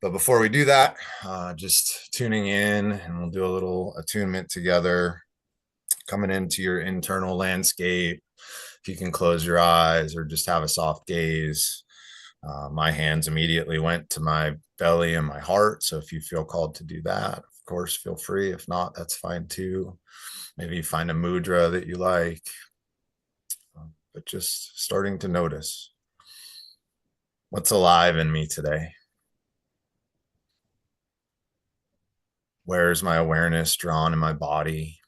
But before we do that, just tuning in and we'll do a little attunement together, coming into your internal landscape. If you can close your eyes or just have a soft gaze. My hands immediately went to my belly and my heart. So if you feel called to do that, of course, feel free. If not, that's fine too. Maybe find a mudra that you like, but just starting to notice what's alive in me today. Where's my awareness drawn in my body?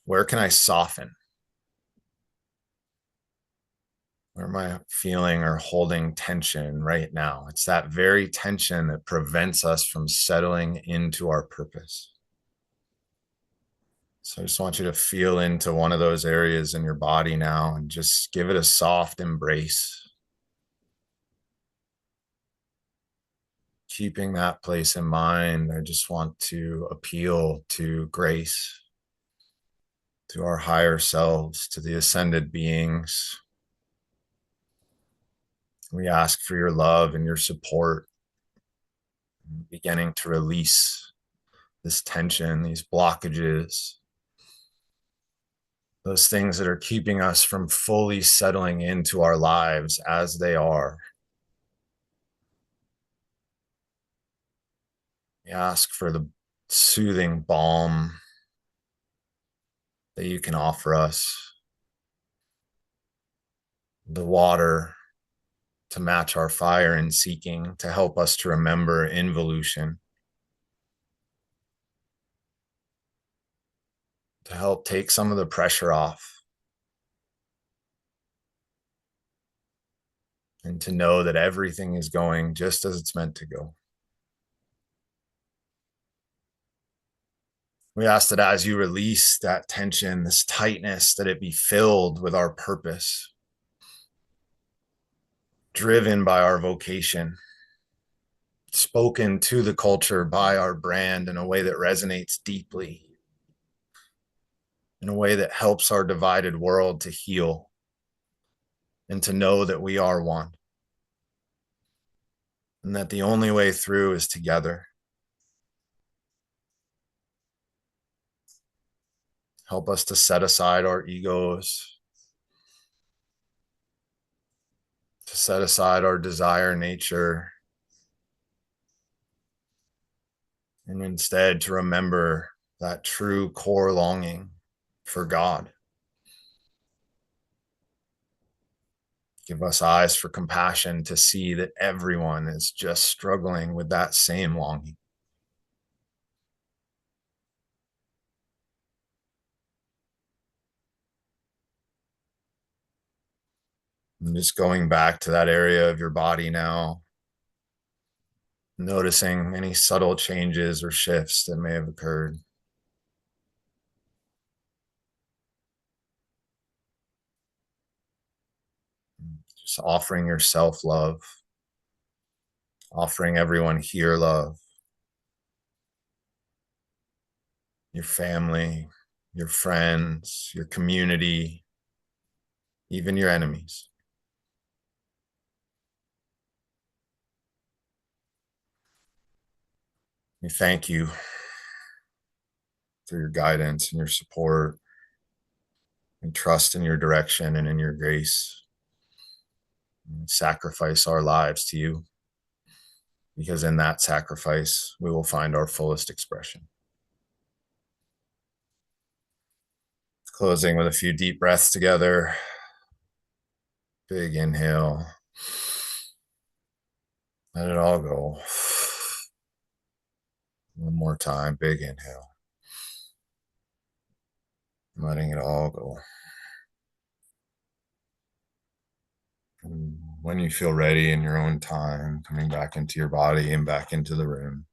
Where can I soften? Where am I feeling or holding tension right now? It's that very tension that prevents us from settling into our purpose. So I just want you to feel into one of those areas in your body now and just give it a soft embrace. Keeping that place in mind, I just want to appeal to grace, to our higher selves, to the ascended beings. We ask for your love and your support, beginning to release this tension, these blockages, those things that are keeping us from fully settling into our lives as they are. We ask for the soothing balm that you can offer us, the water to match our fire in seeking, to help us to remember involution, to help take some of the pressure off, and to know that everything is going just as it's meant to go. We ask that as you release that tension, this tightness, that it be filled with our purpose, driven by our vocation, spoken to the culture by our brand in a way that resonates deeply, in a way that helps our divided world to heal and to know that we are one, and that the only way through is together. Help us to set aside our egos, to set aside our desire nature, and instead to remember that true core longing for God. Give us eyes for compassion to see that everyone is just struggling with that same longing. And just going back to that area of your body now, noticing any subtle changes or shifts that may have occurred. Just offering yourself love, offering everyone here love, your family, your friends, your community, even your enemies. We thank you for your guidance and your support. We trust in your direction and in your grace. We sacrifice our lives to you, because in that sacrifice, we will find our fullest expression. Closing with a few deep breaths together. Big inhale. Let it all go. One more time, big inhale. Letting it all go. And when you feel ready in your own time, coming back into your body and back into the room.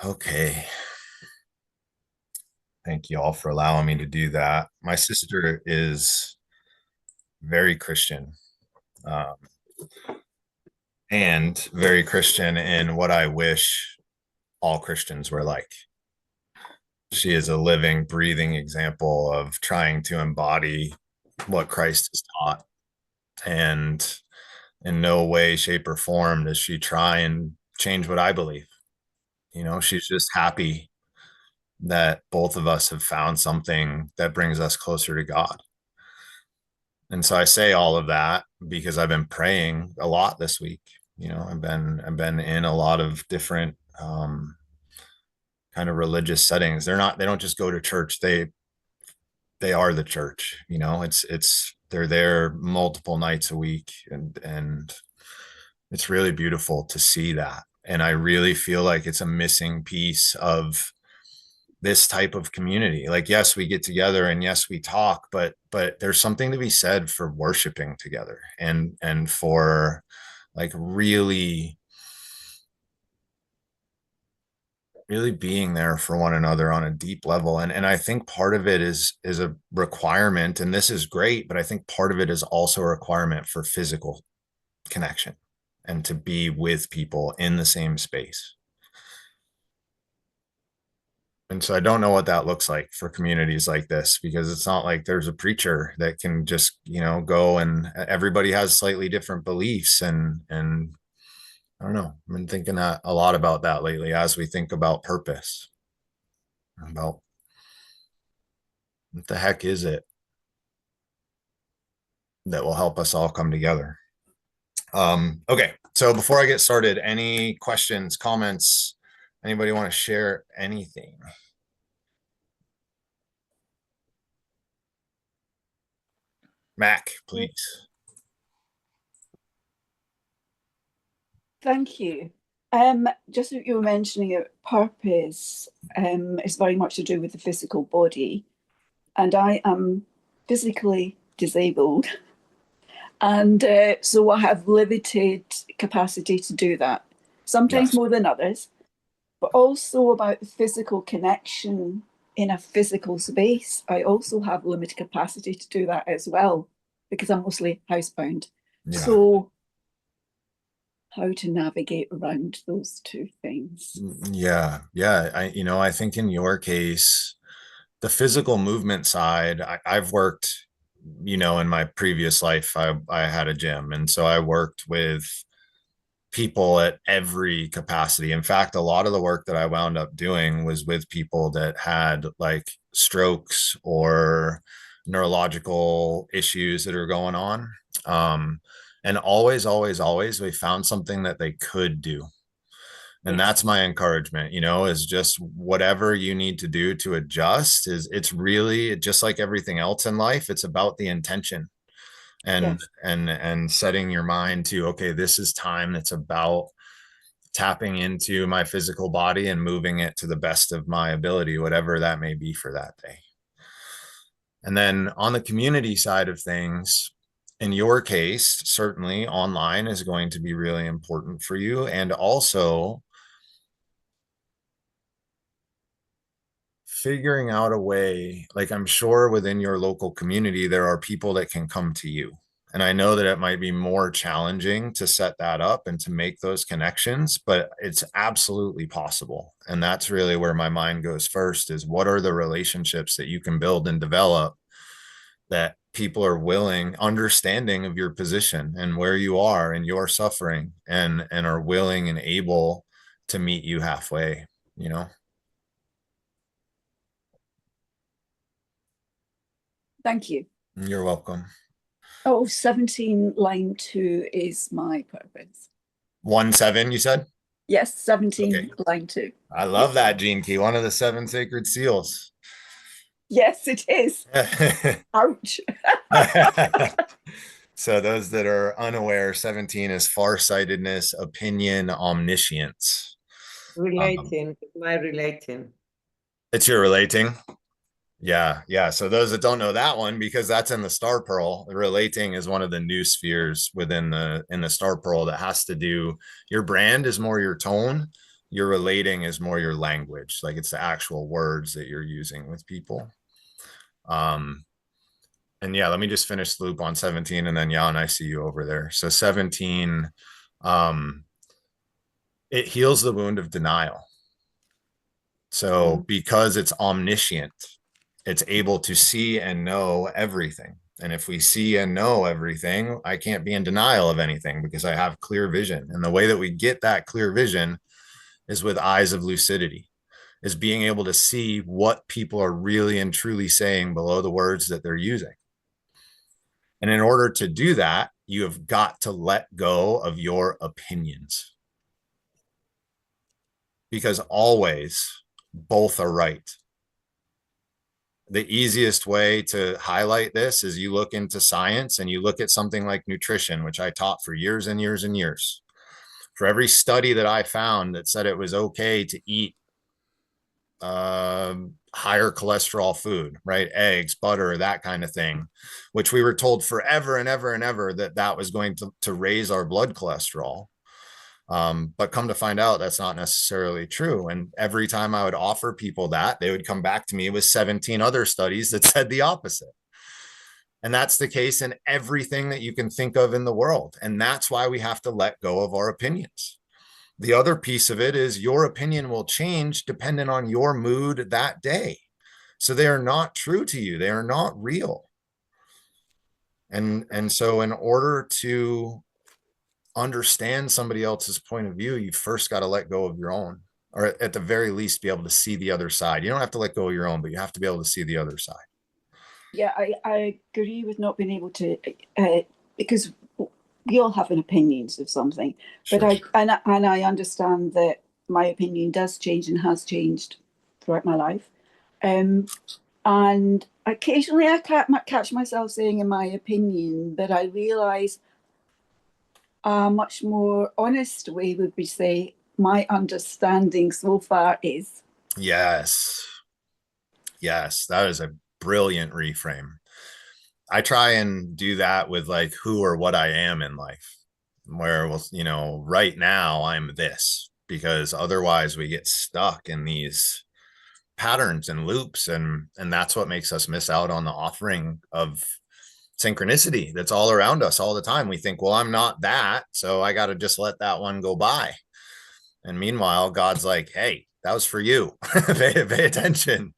Okay. Thank you all for allowing me to do that. My sister is very Christian, and very Christian in what I wish all Christians were like. She is a living, breathing example of trying to embody what Christ has taught. And in no way, shape, or form does she try and change what I believe. She's just happy that both of us have found something that brings us closer to God. And so I say all of that because I've been praying a lot this week. I've been in a lot of different kind of religious settings. They don't just go to church. They are the church. They're there multiple nights a week, and it's really beautiful to see that. And I really feel like it's a missing piece of this type of community. Like, yes, we get together and yes, we talk, but there's something to be said for worshiping together and for like really being there for one another on a deep level. And I think part of it is a requirement, and this is great, but I think part of it is also a requirement for physical connection and to be with people in the same space. And so I don't know what that looks like for communities like this, because it's not like there's a preacher that can just, go, and everybody has slightly different beliefs. And I don't know. I've been thinking a lot about that lately as we think about purpose, about what the heck is it that will help us all come together. Okay. So before I get started, any questions, comments, anybody want to share anything? Mac, please. Thank you. Just what you were mentioning, purpose is very much to do with the physical body, and I am physically disabled, and so I have limited capacity to do that. Sometimes Yes. more than others, but also about the physical connection in a physical space. I also have limited capacity to do that as well because I'm mostly housebound. Yeah. So how to navigate around those two things. Yeah. I think in your case, the physical movement side, I've worked, in my previous life, I had a gym. And so I worked with people at every capacity. In fact, a lot of the work that I wound up doing was with people that had like strokes or neurological issues that are going on. And always, we found something that they could do. And Yes. that's my encouragement, is just whatever you need to do to adjust. It's really just like everything else in life. It's about the intention and Yes. and setting your mind to, okay, this is time that's about tapping into my physical body and moving it to the best of my ability, whatever that may be for that day. And then on the community side of things, in your case, certainly online is going to be really important for you. And also figuring out a way, like I'm sure within your local community, there are people that can come to you. And I know that it might be more challenging to set that up and to make those connections, but it's absolutely possible. And that's really where my mind goes first, is what are the relationships that you can build and develop that people are willing, understanding of your position and where you are and your suffering, and are willing and able to meet you halfway, Thank you. You're welcome. Oh, 17 line 2 is my purpose. 1-7, you said? Yes, 17 Okay. line 2. I love that gene key. One of the 7 sacred seals. Yes, it is. Ouch. So those that are unaware, 17 is farsightedness, opinion, omniscience. Relating, my relating. It's your relating. Yeah. So those that don't know that one, because that's in the star pearl, relating is one of the new spheres within the star pearl that has to do, your brand is more your tone, your relating is more your language. Like it's the actual words that you're using with people. And yeah, let me just finish the loop on 17, and then Jan, I see you over there. So 17, it heals the wound of denial. So because it's omniscient, it's able to see and know everything. And if we see and know everything, I can't be in denial of anything because I have clear vision. And the way that we get that clear vision is with eyes of lucidity, is being able to see what people are really and truly saying below the words that they're using. And in order to do that, you have got to let go of your opinions, because always both are right. The easiest way to highlight this is you look into science and you look at something like nutrition, which I taught for years and years and years. For every study that I found that said it was okay to eat higher cholesterol food, right? Eggs, butter, that kind of thing, which we were told forever and ever and ever that that was going to raise our blood cholesterol. But come to find out, that's not necessarily true. And every time I would offer people that, they would come back to me with 17 other studies that said the opposite. And that's the case in everything that you can think of in the world. And that's why we have to let go of our opinions. The other piece of it is your opinion will change depending on your mood that day. So they are not true to you. They are not real. And so in order to understand somebody else's point of view, you first got to let go of your own, or at the very least be able to see the other side. You don't have to let go of your own, but you have to be able to see the other side. Yeah, I agree with not being able to, because we all have an opinions of something, Sure. but I understand that my opinion does change and has changed throughout my life. And occasionally I catch myself saying in my opinion, but I realize a much more honest way would be say, my understanding so far is. Yes. Yes, that is a brilliant reframe. I try and do that with like who or what I am in life, where, well, you know, right now I'm this, because otherwise we get stuck in these patterns and loops, and that's what makes us miss out on the offering of synchronicity that's all around us all the time. We think, well, I'm not that, so I got to just let that one go by. And meanwhile, God's like, hey, that was for you. pay attention.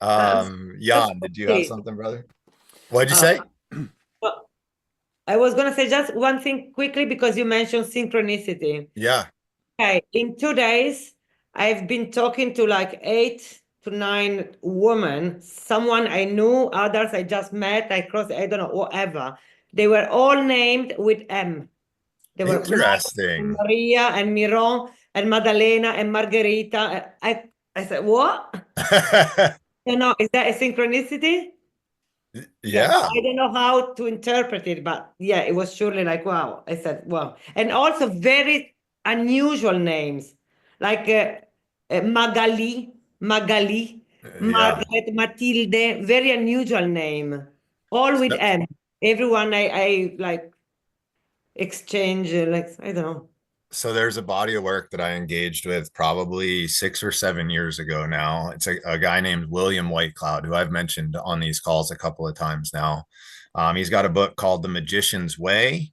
Jan, did you have something, brother? What'd you say? Well, I was going to say just one thing quickly because you mentioned synchronicity. Yeah. Okay, in 2 days, I've been talking to like 8 to 9 women, someone I knew, others I just met, I crossed, I don't know, whatever. They were all named with M. They were Interesting. Maria and Miron and Madalena and Margherita. I said, what? You know, is that a synchronicity? Yeah. I don't know how to interpret it, but yeah, it was surely like, wow. I said, wow. And also very unusual names, like Magali, Margaret, Matilde, very unusual name, all with M. Everyone I like exchange, like, I don't know. So there's a body of work that I engaged with probably 6 or 7 years ago now. It's a guy named William Whitecloud, who I've mentioned on these calls a couple of times now. He's got a book called The Magician's Way.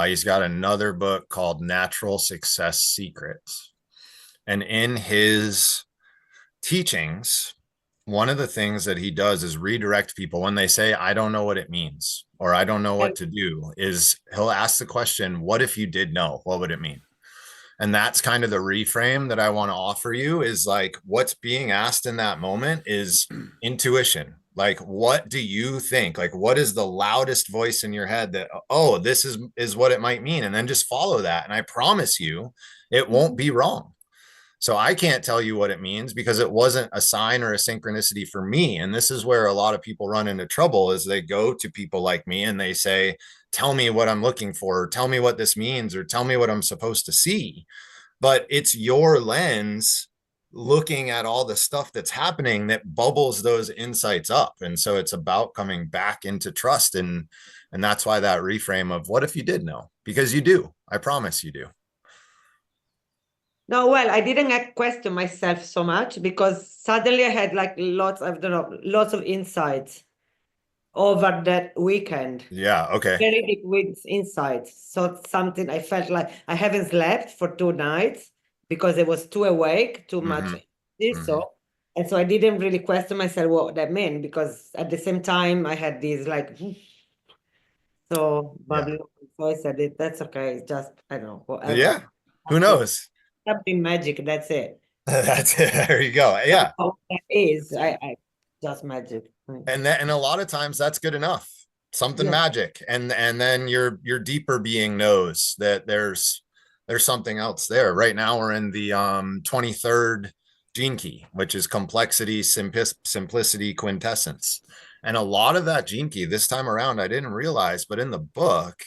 He's got another book called Natural Success Secrets. And in his teachings, one of the things that he does is redirect people when they say, I don't know what it means, or I don't know what to do, is he'll ask the question, what if you did know? What would it mean? And that's kind of the reframe that I want to offer you, is like what's being asked in that moment is intuition. Like, what do you think? Like, what is the loudest voice in your head that, oh, this is what it might mean? And then just follow that. And I promise you, it won't be wrong. So I can't tell you what it means because it wasn't a sign or a synchronicity for me. And this is where a lot of people run into trouble, is they go to people like me and they say, tell me what I'm looking for, or tell me what this means, or tell me what I'm supposed to see. But it's your lens looking at all the stuff that's happening that bubbles those insights up. And so it's about coming back into trust. And that's why that reframe of what if you did know? Because you do. I promise you do. No, well, I didn't question myself so much because suddenly I had like lots of insights over that weekend. Yeah. Okay. Very big insights. So it's something I felt like I haven't slept for 2 nights because I was too awake, too much Mhm. this. Mhm. So, and so I didn't really question myself what that meant, because at the same time I had these like, so, but Yeah. so I said it, that's okay. It's just, I don't know, whatever. Yeah. Who knows? Something magic, that's it. That's it. There you go. Yeah. What that is, I just magic. And a lot of times that's good enough. Something Yeah. magic. And then your deeper being knows that there's something else there. Right now we're in the 23rd gene key, which is complexity, simplicity, quintessence. And a lot of that gene key this time around, I didn't realize, but in the book,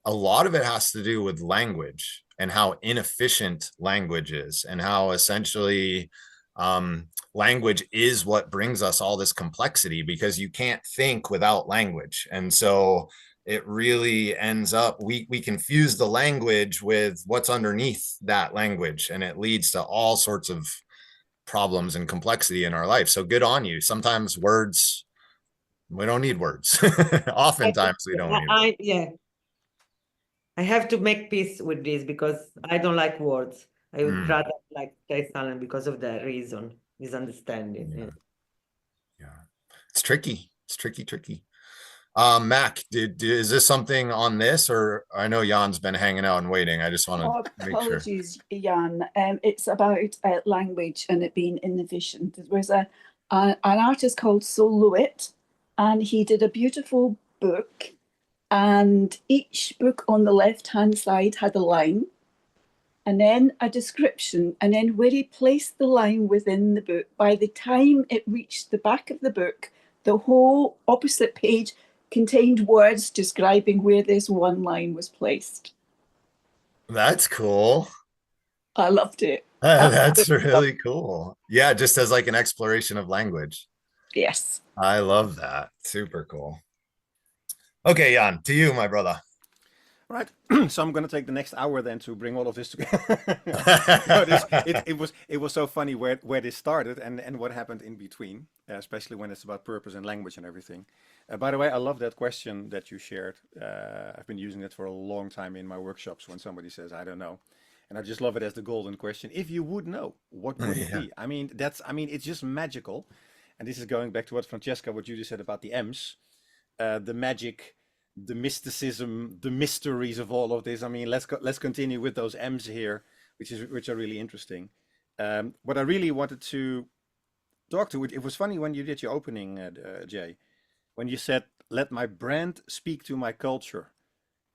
a lot of it has to do with language and how inefficient language is, and how essentially language is what brings us all this complexity, because you can't think without language. And so it really ends up, we confuse the language with what's underneath that language, and it leads to all sorts of problems and complexity in our life. So good on you. Sometimes words, we don't need words. Oftentimes we don't need. Yeah. I have to make peace with this, because I don't like words. I would rather like stay silent because of that reason, misunderstanding. Yeah. Yeah. Yeah. It's tricky. It's tricky. Mac, is this something on this, or I know Jan's been hanging out and waiting. I just want Oh, to make sure. apologies, Jan. It's about language and it being inefficient. There was an artist called Sol Lewitt, and he did a beautiful book, and each book on the left-hand side had a line, and then a description, and then where he placed the line within the book. By the time it reached the back of the book, the whole opposite page contained words describing where this one line was placed. That's cool. I loved it. That's really cool. Yeah, just as like an exploration of language. Yes. I love that. Super cool. Okay, Jan, to you, my brother. Right. So I'm going to take the next hour then to bring all of this together. No, it was so funny where this started and what happened in between, especially when it's about purpose and language and everything. By the way, I love that question that you shared. I've been using it for a long time in my workshops when somebody says, I don't know. And I just love it as the golden question. If you would know, what would it be? I mean, it's just magical. And this is going back to what Francesca, what you just said about the M's, the magic, the mysticism, the mysteries of all of this. I mean, let's continue with those M's here, which are really interesting. What I really wanted to talk to, it was funny when you did your opening, Jay, when you said, "Let my brand speak to my culture,"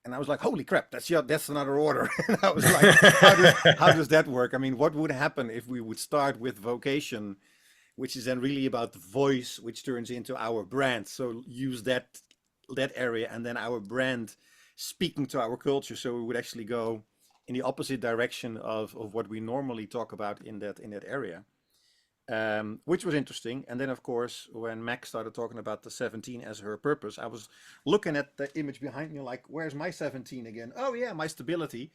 and I was like, "Holy crap, that's another order." And I was like, how does that work? I mean, what would happen if we would start with vocation, which is then really about the voice, which turns into our brand? So use that area, and then our brand speaking to our culture, so we would actually go in the opposite direction of what we normally talk about in that area, which was interesting. And then of course when Mac started talking about the 17 as her purpose, I was looking at the image behind me like, where's my 17 again? Oh yeah, my stability.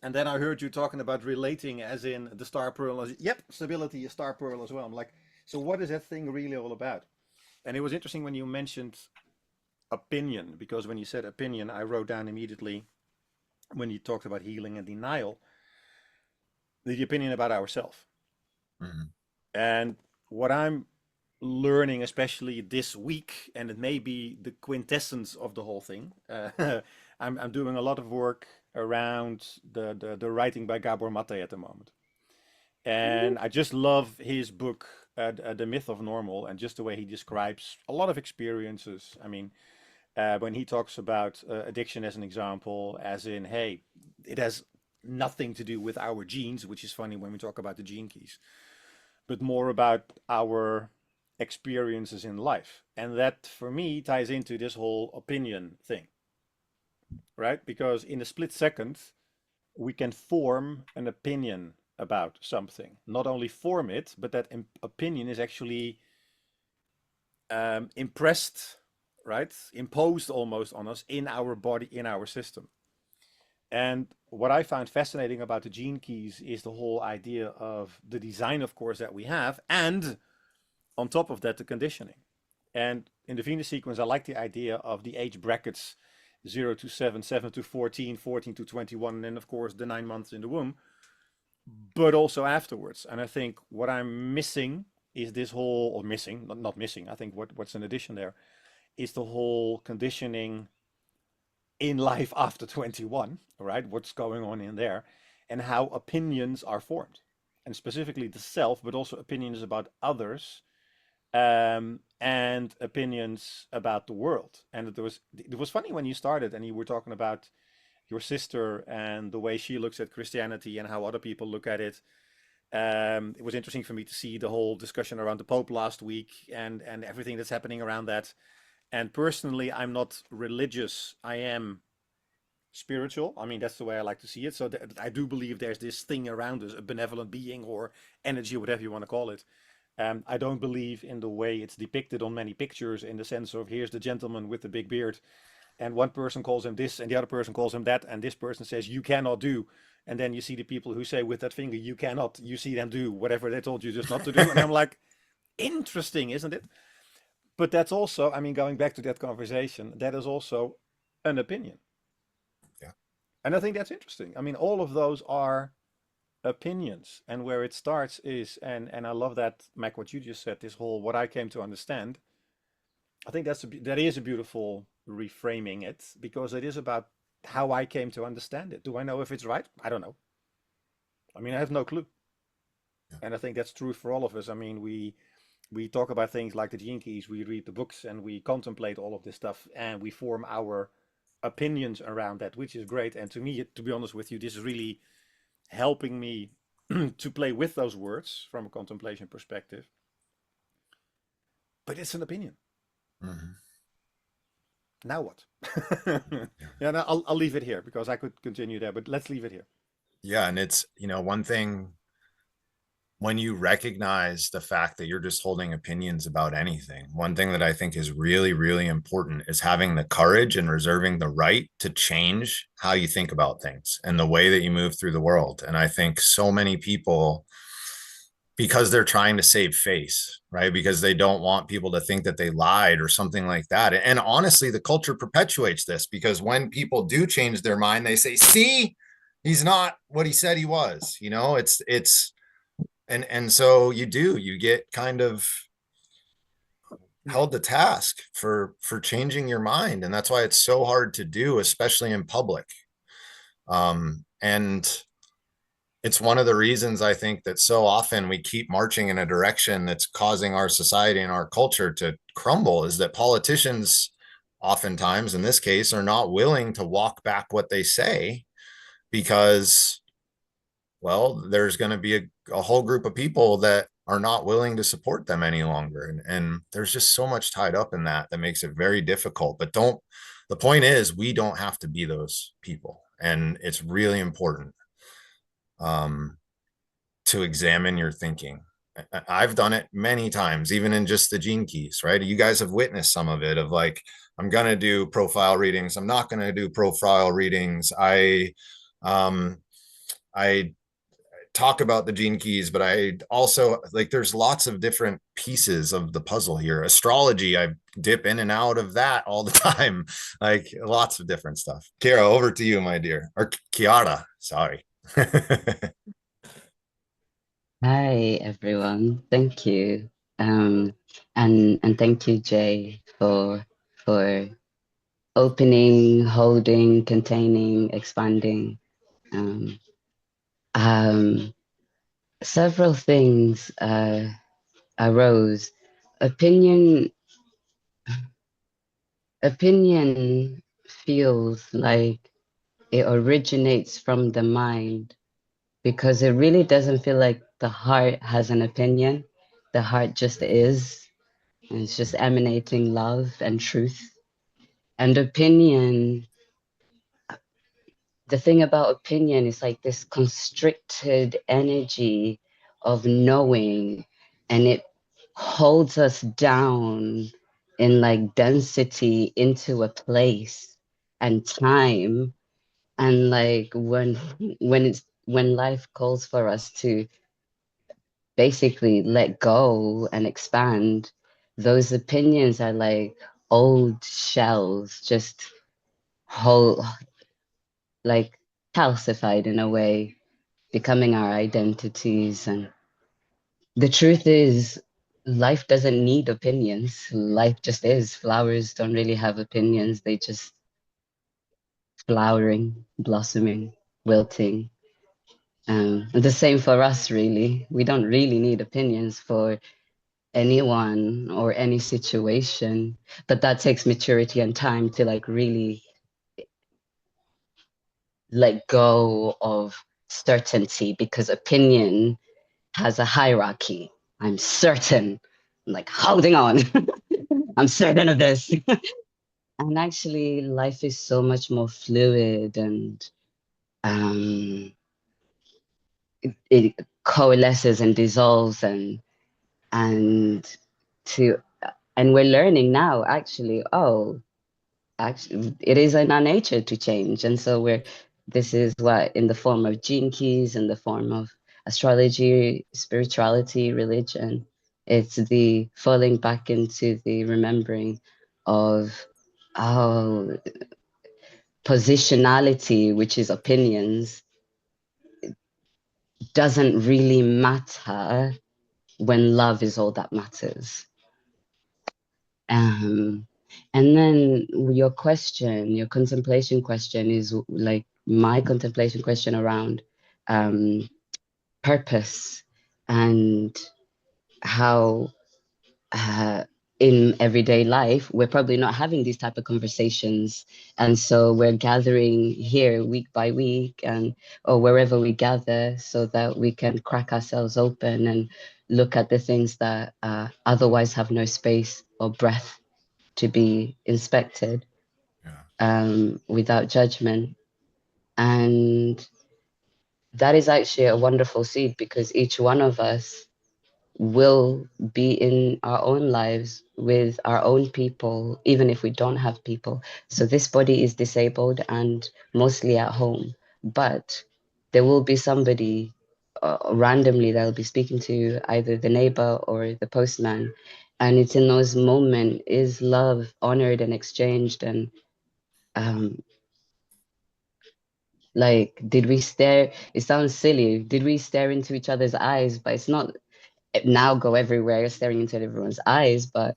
And then I heard you talking about relating as in the star pearl as, yep, stability is star pearl as well. I'm like, so what is that thing really all about? And it was interesting when you mentioned opinion, because when you said opinion, I wrote down immediately, when you talked about healing and denial, the opinion about ourselves. And what I'm learning, especially this week, and it may be the quintessence of the whole thing, I'm doing a lot of work around the writing by Gabor Mate at the moment. And I just love his book, The Myth of Normal, and just the way he describes a lot of experiences. I mean, when he talks about addiction as an example, as in, hey, it has nothing to do with our genes, which is funny when we talk about the gene keys, but more about our experiences in life. And that for me ties into this whole opinion thing, right? Because in a split second, we can form an opinion about something. Not only form it, but that opinion is actually impressed, right? Imposed almost on us in our body, in our system. And what I found fascinating about the gene keys is the whole idea of the design, of course, that we have, and on top of that, the conditioning. And in the Venus sequence, I like the idea of the age brackets 0 to 7, 7 to 14, 14 to 21, and then, of course, the 9 months in the womb. but also afterwards. And I think what I'm missing is this whole, or missing, not missing, I think what's in addition there is the whole conditioning in life after 21, right? What's going on in there and how opinions are formed. And specifically the self, but also opinions about others, and opinions about the world. And it was funny when you started and you were talking about your sister and the way she looks at Christianity and how other people look at it. It was interesting for me to see the whole discussion around the Pope last week and everything that's happening around that. And personally, I'm not religious. I am spiritual. I mean, that's the way I like to see it. So I do believe there's this thing around us, a benevolent being or energy, whatever you want to call it. I don't believe in the way it's depicted on many pictures, in the sense of here's the gentleman with the big beard, and one person calls him this, and the other person calls him that, and this person says you cannot do, and then you see the people who say with that finger you cannot. You see them do whatever they told you just not to do, and I'm like, interesting, isn't it? But that's also, I mean, going back to that conversation, that is also an opinion. Yeah. And I think that's interesting. I mean, all of those are opinions, and where it starts is, and I love that, Mac, what you just said, this whole what I came to understand. I think that is a beautiful reframing it, because it is about how I came to understand it. Do I know if it's right? I don't know. I mean, I have no clue. Yeah. And I think that's true for all of us. I mean, we talk about things like the Gene Keys, we read the books and we contemplate all of this stuff and we form our opinions around that, which is great. And to me, to be honest with you, this is really helping me to play with those words from a contemplation perspective. But it's an opinion. Mm-hmm. Now what? Yeah, no, I'll leave it here because I could continue there, but let's leave it here. Yeah. And it's, one thing, when you recognize the fact that you're just holding opinions about anything, one thing that I think is really, really important is having the courage and reserving the right to change how you think about things and the way that you move through the world. And I think so many people, because they're trying to save face, right? Because they don't want people to think that they lied or something like that. And honestly, the culture perpetuates this, because when people do change their mind, they say, see, he's not what he said he was. And so you get kind of held to task for changing your mind. And that's why it's so hard to do, especially in public. And it's one of the reasons I think that so often we keep marching in a direction that's causing our society and our culture to crumble, is that politicians oftentimes, in this case, are not willing to walk back what they say, because, well, there's going to be a whole group of people that are not willing to support them any longer. And there's just so much tied up in that makes it very difficult. But the point is, we don't have to be those people. And it's really important to examine your thinking. I've done it many times, even in just the Gene Keys, right? You guys have witnessed some of it, of like, I'm going to do profile readings. I'm not going to do profile readings. I talk about the Gene Keys, but I also, like, there's lots of different pieces of the puzzle here. Astrology, I dip in and out of that all the time, like lots of different stuff. Kira, over to you, my dear. Or Kiara, sorry. Hi everyone, thank you, and thank you, Jay, for opening, holding, containing, expanding. Several things arose. Opinion feels like it originates from the mind, because it really doesn't feel like the heart has an opinion. The heart just is, and it's just emanating love and truth. And opinion, the thing about opinion is like this constricted energy of knowing, and it holds us down in like density into a place and time. And like when life calls for us to basically let go and expand, those opinions are like old shells, just whole, like calcified in a way. becoming our identities. And the truth is, life doesn't need opinions. Life just is. Flowers don't really have opinions. They just flowering, blossoming, wilting. And the same for us, really. We don't really need opinions for anyone or any situation, but that takes maturity and time to like really let go of certainty, because opinion has a hierarchy. I'm certain, I'm like holding on. I'm certain of this. And actually, life is so much more fluid, and um, it coalesces and dissolves, and to and we're learning now, actually, oh, actually it is in our nature to change. And so this is what, in the form of gene keys, in the form of astrology, spirituality, religion, it's the falling back into the remembering of, oh, positionality, which is opinions, doesn't really matter when love is all that matters. Um, and then your question, your contemplation question, is like my contemplation question around purpose, and how in everyday life we're probably not having these type of conversations, and so we're gathering here week by week, and or wherever we gather, so that we can crack ourselves open and look at the things that otherwise have no space or breath to be inspected, without judgment. And that is actually a wonderful seed, because each one of us will be in our own lives with our own people, even if we don't have people. So this body is disabled and mostly at home, but there will be somebody randomly that will be speaking to either the neighbor or the postman. And it's in those moments, is love honored and exchanged? And um, like, did we stare? It sounds silly. Did we stare into each other's eyes? But it's not now go everywhere staring into everyone's eyes. But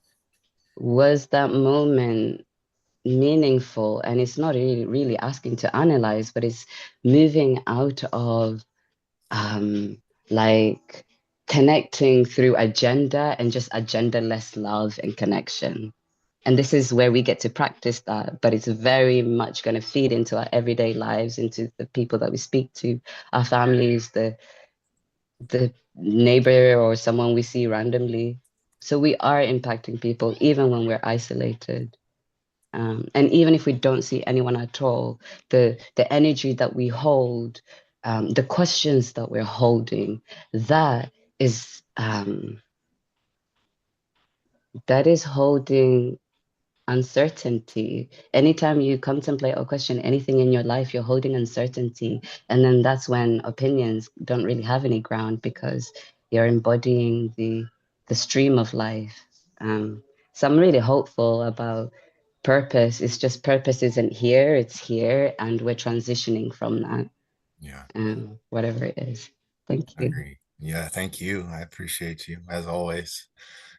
was that moment meaningful? And it's not really asking to analyze, but it's moving out of like connecting through agenda and just agenda-less love and connection. And this is where we get to practice that, but it's very much going to feed into our everyday lives, into the people that we speak to, our families, the neighbor or someone we see randomly. So we are impacting people even when we're isolated. And even if we don't see anyone at all, the energy that we hold, the questions that we're holding, that is holding uncertainty. Anytime you contemplate or question anything in your life, you're holding uncertainty. And then that's when opinions don't really have any ground, because you're embodying the stream of life. So I'm really hopeful about purpose. It's just purpose isn't here, it's here, and we're transitioning from that. Yeah. Whatever it is. Thank you. Agree. Yeah, thank you. I appreciate you as always.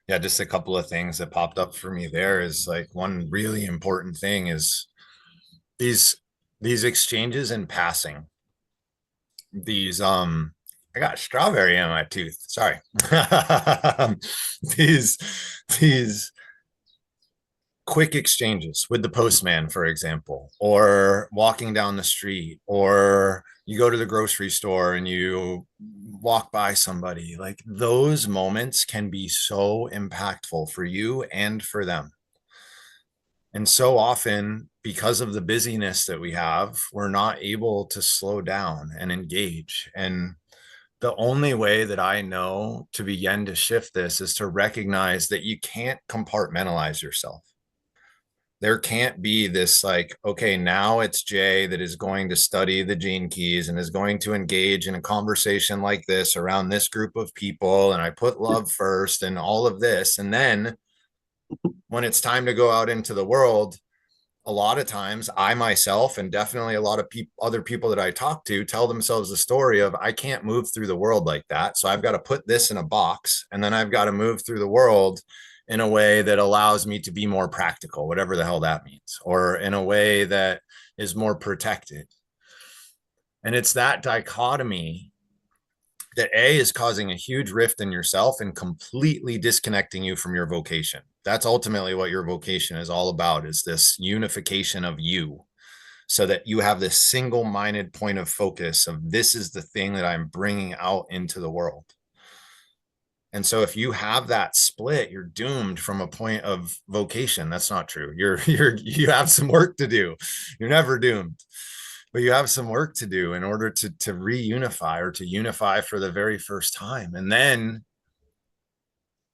Yeah, just a couple of things that popped up for me there is like, one really important thing is these exchanges in passing. These I got strawberry in my tooth. Sorry. these these quick exchanges with the postman, for example, or walking down the street, or you go to the grocery store and you walk by somebody. Like, those moments can be so impactful for you and for them. And so often, because of the busyness that we have, we're not able to slow down and engage. And the only way that I know to begin to shift this is to recognize that you can't compartmentalize yourself. There can't be this like, okay, now it's Jay that is going to study the gene keys and is going to engage in a conversation like this around this group of people. And I put love first and all of this. And then when it's time to go out into the world, a lot of times I myself, and definitely a lot of other people that I talk to, tell themselves the story of, I can't move through the world like that. So I've got to put this in a box, and then I've got to move through the world in a way that allows me to be more practical, whatever the hell that means, or in a way that is more protected. And it's that dichotomy that is causing a huge rift in yourself and completely disconnecting you from your vocation. That's ultimately what your vocation is all about, is this unification of you, so that you have this single-minded point of focus of, this is the thing that I'm bringing out into the world. And so if you have that split, you're doomed from a point of vocation. That's not true. You have some work to do. You're never doomed, but you have some work to do in order to reunify, or to unify for the very first time. And then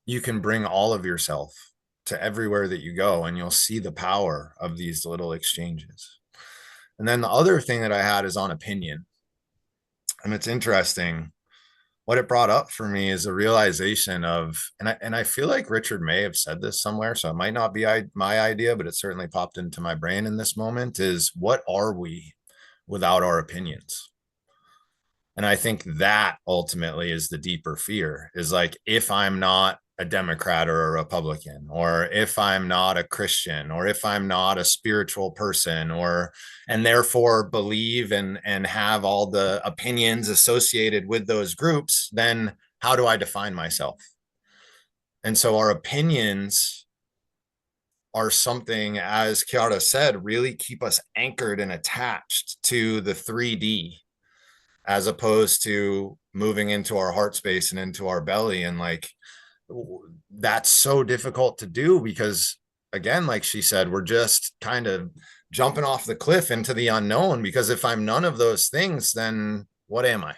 you can bring all of yourself to everywhere that you go, and you'll see the power of these little exchanges. And then the other thing that I had is on opinion. And it's interesting. What it brought up for me is a realization of, and I feel like Richard may have said this somewhere, so it might not be my idea, but it certainly popped into my brain in this moment, is, what are we without our opinions? And I think that ultimately is the deeper fear, is like, if I'm not a Democrat or a Republican, or if I'm not a Christian, or if I'm not a spiritual person, or, and therefore believe and have all the opinions associated with those groups, then how do I define myself? And so our opinions are something, as Chiara said, really keep us anchored and attached to the 3D, as opposed to moving into our heart space and into our belly. And like, that's so difficult to do, because again, like she said, we're just kind of jumping off the cliff into the unknown, because if I'm none of those things, then what am I?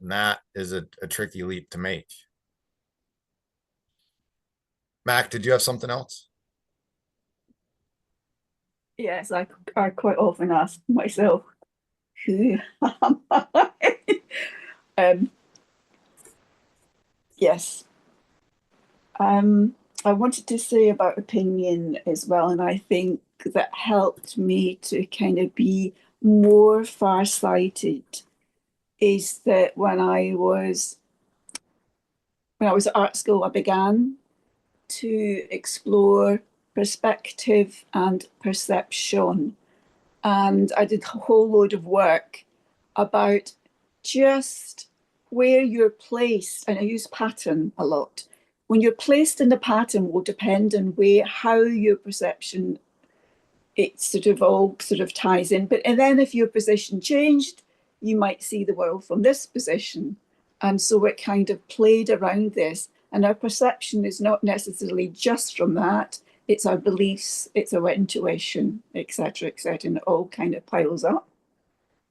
And that is a tricky leap to make. Mac, did you have something else? Yes, I quite often ask myself, who am I? Yes. I wanted to say about opinion as well, and I think that helped me to kind of be more far-sighted, is that when I was at art school, I began to explore perspective and perception. And I did a whole load of work about just where you're placed. And I use pattern a lot. When you're placed in the pattern will depend on how your perception, it sort of all sort of ties in. And then if your position changed, you might see the world from this position. And so it kind of played around this. And our perception is not necessarily just from that. It's our beliefs, it's our intuition, etc., and it all kind of piles up.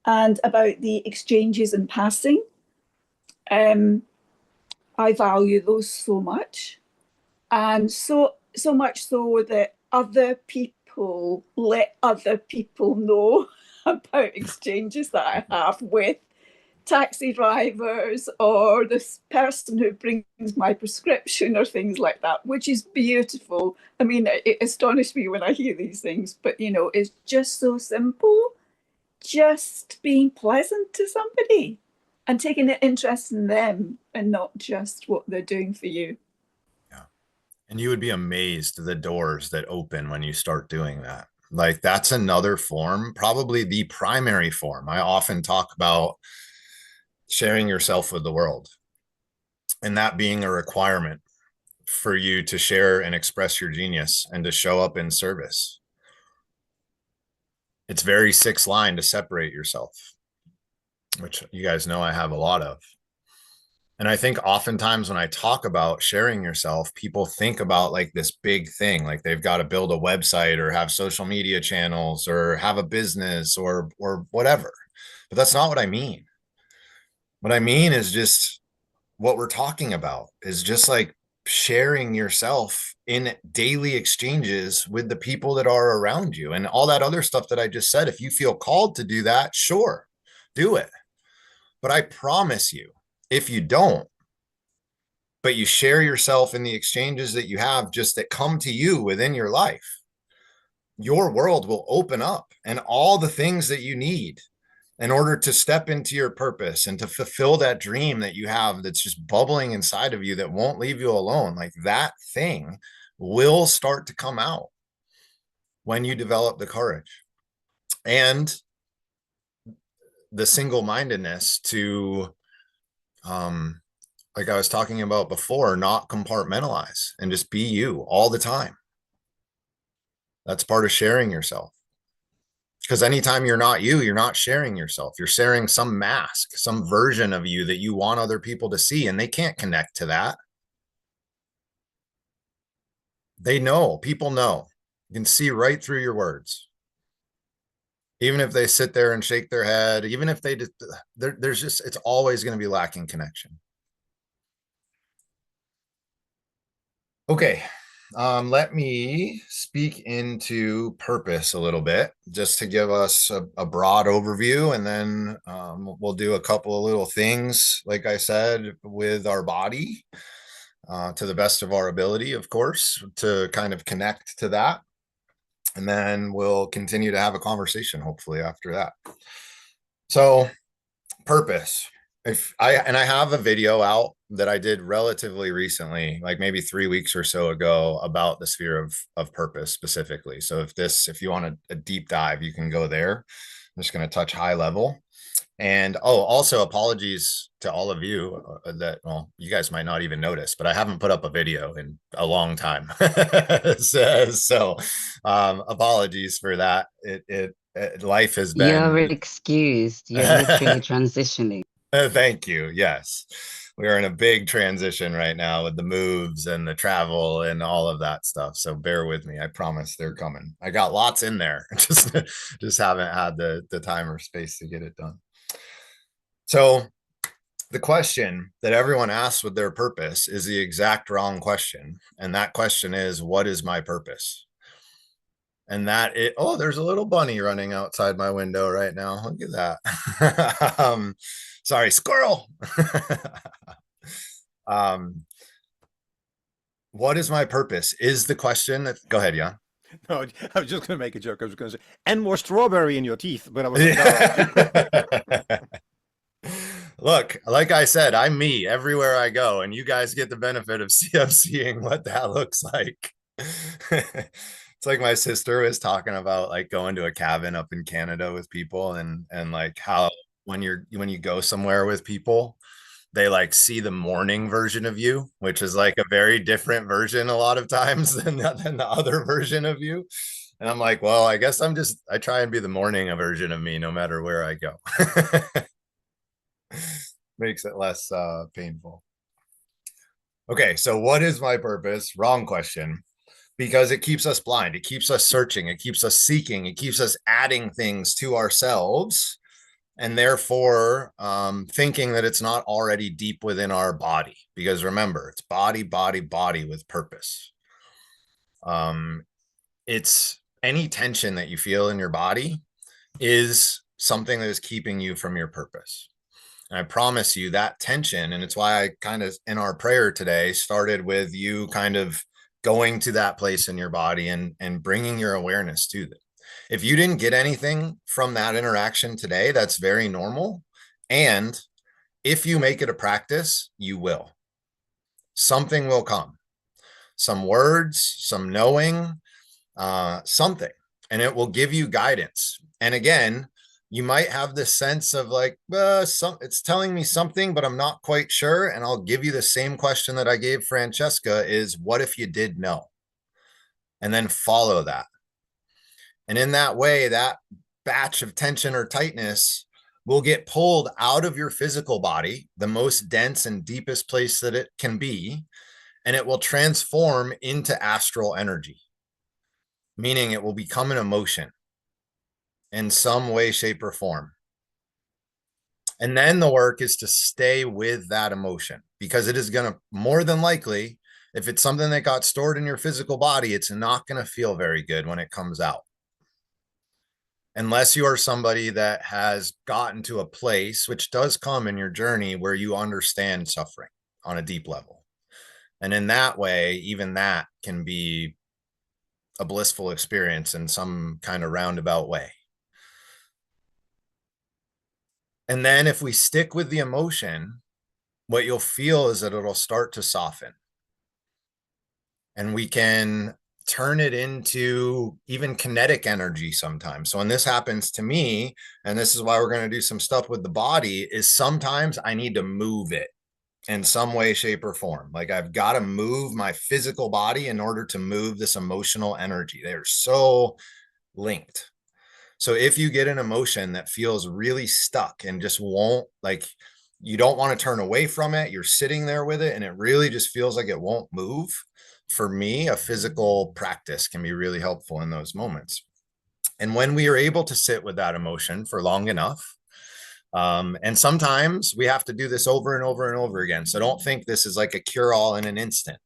And about the exchanges and passing, I value those so much. And so much so that other people let other people know about exchanges that I have with taxi drivers, or this person who brings my prescription, or things like that, which is beautiful. I mean, it astonished me when I hear these things, but it's just so simple. Just being pleasant to somebody and taking an interest in them, and not just what they're doing for you. Yeah. And you would be amazed at the doors that open when you start doing that. Like, that's another form, probably the primary form. I often talk about sharing yourself with the world, and that being a requirement for you to share and express your genius and to show up in service. It's very 6 line to separate yourself, which you guys know I have a lot of. And I think oftentimes when I talk about sharing yourself, people think about like this big thing, like they've got to build a website or have social media channels or have a business or whatever. But that's not what I mean. What I mean is just what we're talking about, is just like sharing yourself in daily exchanges with the people that are around you, and all that other stuff that I just said. If you feel called to do that, sure, do it. But I promise you, if you don't, but you share yourself in the exchanges that you have, just that come to you within your life, your world will open up, and all the things that you need in order to step into your purpose and to fulfill that dream that you have that's just bubbling inside of you that won't leave you alone, like that thing will start to come out when you develop the courage and the single-mindedness to, like I was talking about before, not compartmentalize and just be you all the time. That's part of sharing yourself. Because anytime you're not you, you're not sharing yourself. You're sharing some mask, some version of you that you want other people to see, and they can't connect to that. They know, people know. You can see right through your words. Even if they sit there and shake their head, even if they just, there's just, it's always going to be lacking connection. Okay. Let me speak into purpose a little bit, just to give us a broad overview, and then we'll do a couple of little things, like I said, with our body, to the best of our ability, of course, to kind of connect to that. And then we'll continue to have a conversation, hopefully, after that. So, purpose. I have a video out that I did relatively recently, like maybe 3 weeks or so ago, about the sphere of purpose specifically. So if you want a deep dive, you can go there. I'm just going to touch high level. And also apologies to all of you that, well, you guys might not even notice, but I haven't put up a video in a long time. so apologies for that. Life has You're been excused. You're literally transitioning. Thank you. Yes. We are in a big transition right now with the moves and the travel and all of that stuff. So bear with me. I promise they're coming. I got lots in there. Just haven't had the time or space to get it done. So the question that everyone asks with their purpose is the exact wrong question. And that question is, what is my purpose? And there's a little bunny running outside my window right now. Look at that. Sorry, squirrel. What is my purpose is the question that, go ahead, Jan. No, I was just going to make a joke. I was going to say, and more strawberry in your teeth, but I was like, Look, like I said, I'm me everywhere I go, and you guys get the benefit of seeing what that looks like. It's like my sister was talking about, like, going to a cabin up in Canada with people, and like how when you go somewhere with people, they like see the morning version of you, which is like a very different version a lot of times than the other version of you. And I'm like, well, I guess I try and be the morning version of me no matter where I go. Makes it less painful. Okay, so what is my purpose? Wrong question. Because it keeps us blind, it keeps us searching, it keeps us seeking, it keeps us adding things to ourselves, and therefore thinking that it's not already deep within our body. Because remember, it's body, body, body with purpose. It's any tension that you feel in your body is something that is keeping you from your purpose. And I promise you that tension, and it's why I kind of, in our prayer today, started with you kind of going to that place in your body and bringing your awareness to it. If you didn't get anything from that interaction today, that's very normal. And if you make it a practice, you will. Something will come. Some words, some knowing, something, and it will give you guidance. And again, you might have this sense of like, it's telling me something, but I'm not quite sure. And I'll give you the same question that I gave Francesca is, what if you did know? And then follow that. And in that way, that batch of tension or tightness will get pulled out of your physical body, the most dense and deepest place that it can be, and it will transform into astral energy, meaning it will become an emotion in some way, shape, or form. And then the work is to stay with that emotion, because it is going to, more than likely, if it's something that got stored in your physical body, it's not going to feel very good when it comes out. Unless you are somebody that has gotten to a place, which does come in your journey, where you understand suffering on a deep level. And in that way, even that can be a blissful experience in some kind of roundabout way. And then if we stick with the emotion, what you'll feel is that it'll start to soften. And we can turn it into even kinetic energy sometimes. So when this happens to me, and this is why we're going to do some stuff with the body, is sometimes I need to move it in some way, shape, or form. Like I've got to move my physical body in order to move this emotional energy. They're so linked. So if you get an emotion that feels really stuck and just won't, like, you don't want to turn away from it, you're sitting there with it and it really just feels like it won't move. For me, a physical practice can be really helpful in those moments. And when we are able to sit with that emotion for long enough, and sometimes we have to do this over and over and over again. So don't think this is like a cure-all in an instant.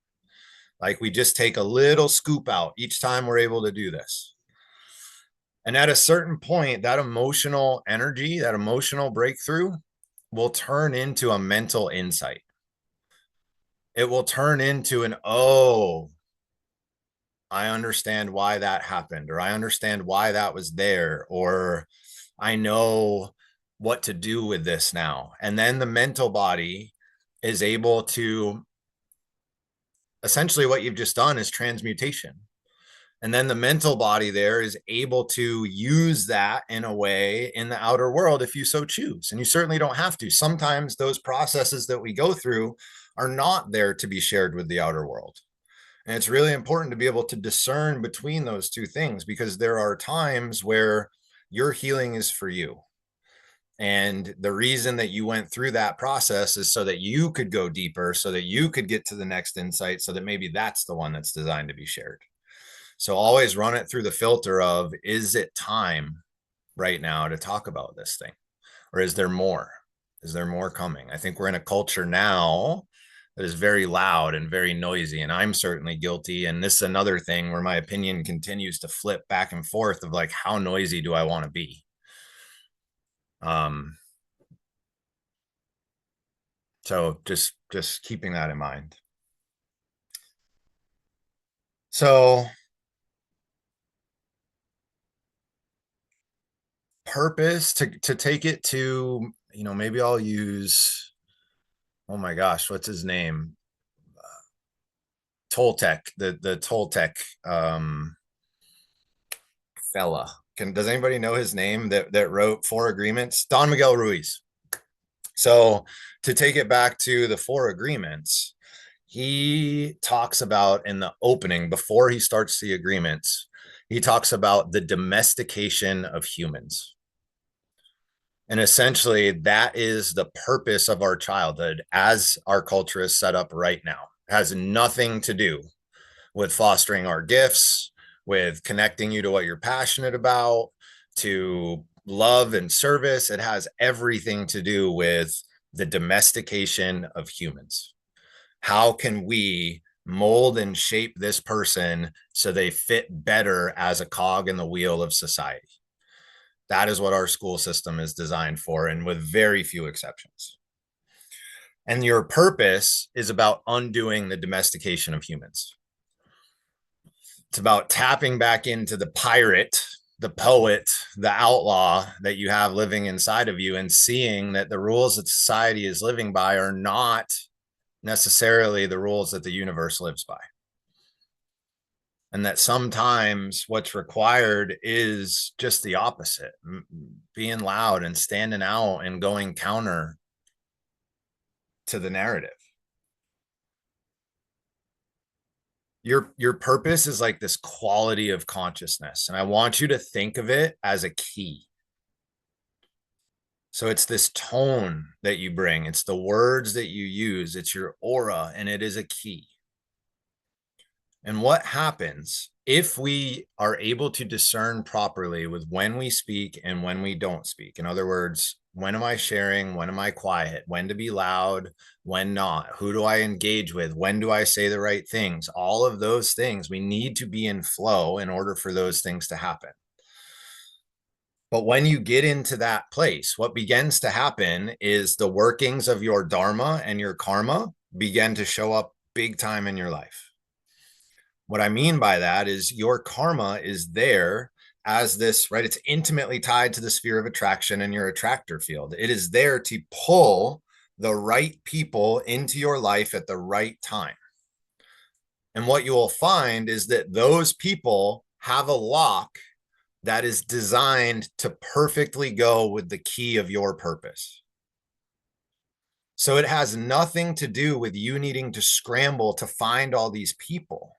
Like we just take a little scoop out each time we're able to do this. And at a certain point, that emotional energy, that emotional breakthrough will turn into a mental insight. It will turn into an, oh, I understand why that happened, or I understand why that was there, or I know what to do with this now. And then the mental body is able to, essentially what you've just done is transmutation. And then the mental body there is able to use that in a way in the outer world if you so choose. And you certainly don't have to. Sometimes those processes that we go through are not there to be shared with the outer world. And it's really important to be able to discern between those two things, because there are times where your healing is for you. And the reason that you went through that process is so that you could go deeper, so that you could get to the next insight, so that maybe that's the one that's designed to be shared. So always run it through the filter of, is it time right now to talk about this thing? Or is there more? Is there more coming? I think we're in a culture now that is very loud and very noisy, and I'm certainly guilty. And this is another thing where my opinion continues to flip back and forth of like, how noisy do I want to be? So just keeping that in mind. So purpose, to take it to, maybe I'll use, oh my gosh, what's his name? Toltec, the Toltec fella. Does anybody know his name that wrote Four Agreements? Don Miguel Ruiz. So to take it back to the Four Agreements, he talks about in the opening, before he starts the agreements, he talks about the domestication of humans. And essentially, that is the purpose of our childhood as our culture is set up right now. It has nothing to do with fostering our gifts, with connecting you to what you're passionate about, to love and service. It has everything to do with the domestication of humans. How can we mold and shape this person so they fit better as a cog in the wheel of society? That is what our school system is designed for, and with very few exceptions. And your purpose is about undoing the domestication of humans. It's about tapping back into the pirate, the poet, the outlaw that you have living inside of you, and seeing that the rules that society is living by are not necessarily the rules that the universe lives by. And that sometimes what's required is just the opposite, being loud and standing out and going counter to the narrative. Your purpose is like this quality of consciousness, and I want you to think of it as a key. So it's this tone that you bring, it's the words that you use, it's your aura, and it is a key. And what happens if we are able to discern properly with when we speak and when we don't speak? In other words, when am I sharing? When am I quiet? When to be loud? When not? Who do I engage with? When do I say the right things? All of those things, we need to be in flow in order for those things to happen. But when you get into that place, what begins to happen is the workings of your dharma and your karma begin to show up big time in your life. What I mean by that is your karma is there as this, right? It's intimately tied to the sphere of attraction and your attractor field. It is there to pull the right people into your life at the right time. And what you will find is that those people have a lock that is designed to perfectly go with the key of your purpose. So it has nothing to do with you needing to scramble to find all these people,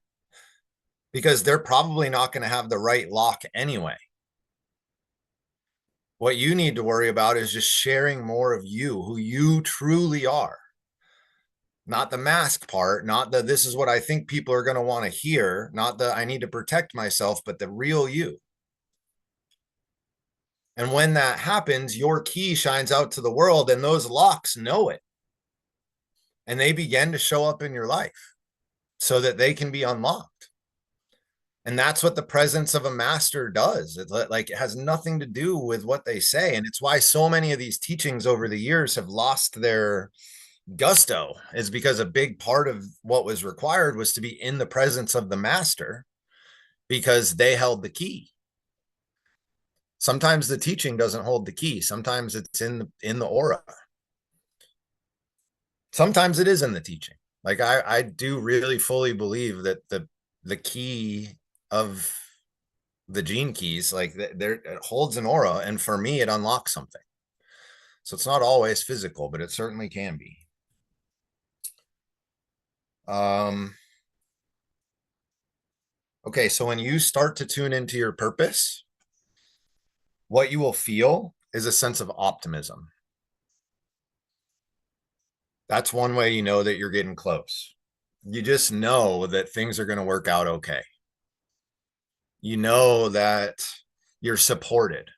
because they're probably not going to have the right lock anyway. What you need to worry about is just sharing more of you, who you truly are. Not the mask part, not the this is what I think people are going to want to hear, not the I need to protect myself, but the real you. And when that happens, your key shines out to the world and those locks know it. And they begin to show up in your life so that they can be unlocked. And that's what the presence of a master does. It's like it has nothing to do with what they say. And it's why so many of these teachings over the years have lost their gusto, is because a big part of what was required was to be in the presence of the master, because they held the key. Sometimes the teaching doesn't hold the key. Sometimes it's in the aura. Sometimes it is in the teaching. Like I do really fully believe that the key of the gene keys, like there, it holds an aura, and for me it unlocks something. So it's not always physical, but it certainly can be. Okay, so when you start to tune into your purpose, what you will feel is a sense of optimism. That's one way you know that you're getting close. You just know that things are going to work out okay. You know that you're supported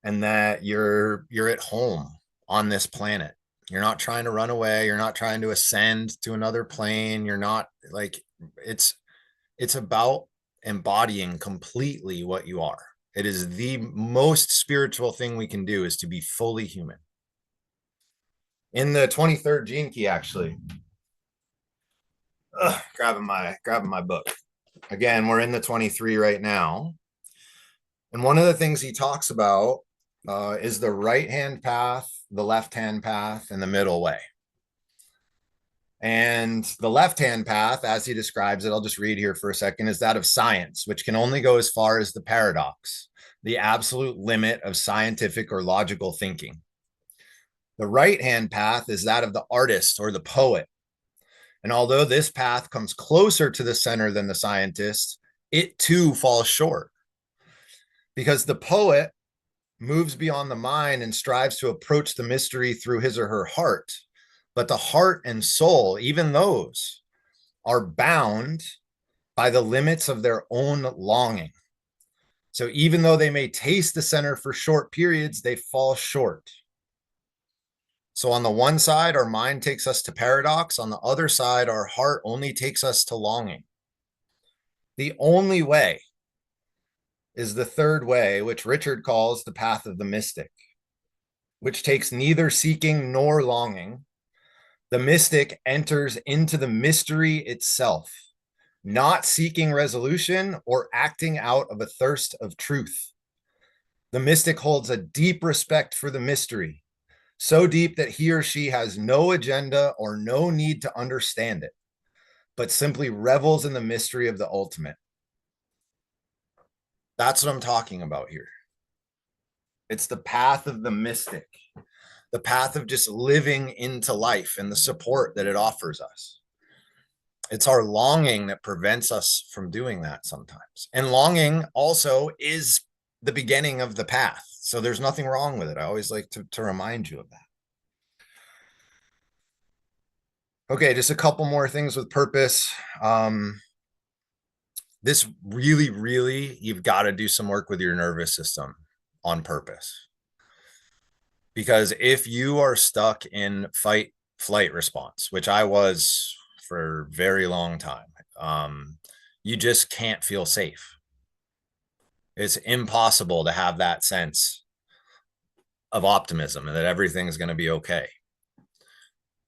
and that you're at home on this planet. You're not trying to run away. You're not trying to ascend to another plane. You're not like, it's about embodying completely what you are. It is the most spiritual thing we can do, is to be fully human. In the 23rd gene key, actually, grabbing my book. Again, we're in the 23 right now. And one of the things he talks about is the right-hand path, the left-hand path, and the middle way. And the left-hand path, as he describes it, I'll just read here for a second, is that of science, which can only go as far as the paradox, the absolute limit of scientific or logical thinking. The right-hand path is that of the artist or the poet. And although this path comes closer to the center than the scientist, it too falls short. Because the poet moves beyond the mind and strives to approach the mystery through his or her heart. But the heart and soul, even those, are bound by the limits of their own longing. So even though they may taste the center for short periods, they fall short. So on the one side, our mind takes us to paradox. On the other side, our heart only takes us to longing. The only way is the third way, which Richard calls the path of the mystic, which takes neither seeking nor longing. The mystic enters into the mystery itself, not seeking resolution or acting out of a thirst of truth. The mystic holds a deep respect for the mystery, so deep that he or she has no agenda or no need to understand it, but simply revels in the mystery of the ultimate. That's what I'm talking about here. It's the path of the mystic, the path of just living into life and the support that it offers us. It's our longing that prevents us from doing that sometimes. And longing also is the beginning of the path. So there's nothing wrong with it. I always like to remind you of that. Okay, just a couple more things with purpose. This really, you've got to do some work with your nervous system on purpose. Because if you are stuck in fight flight response, which I was for a very long time, you just can't feel safe. It's impossible to have that sense of optimism and that everything's going to be okay.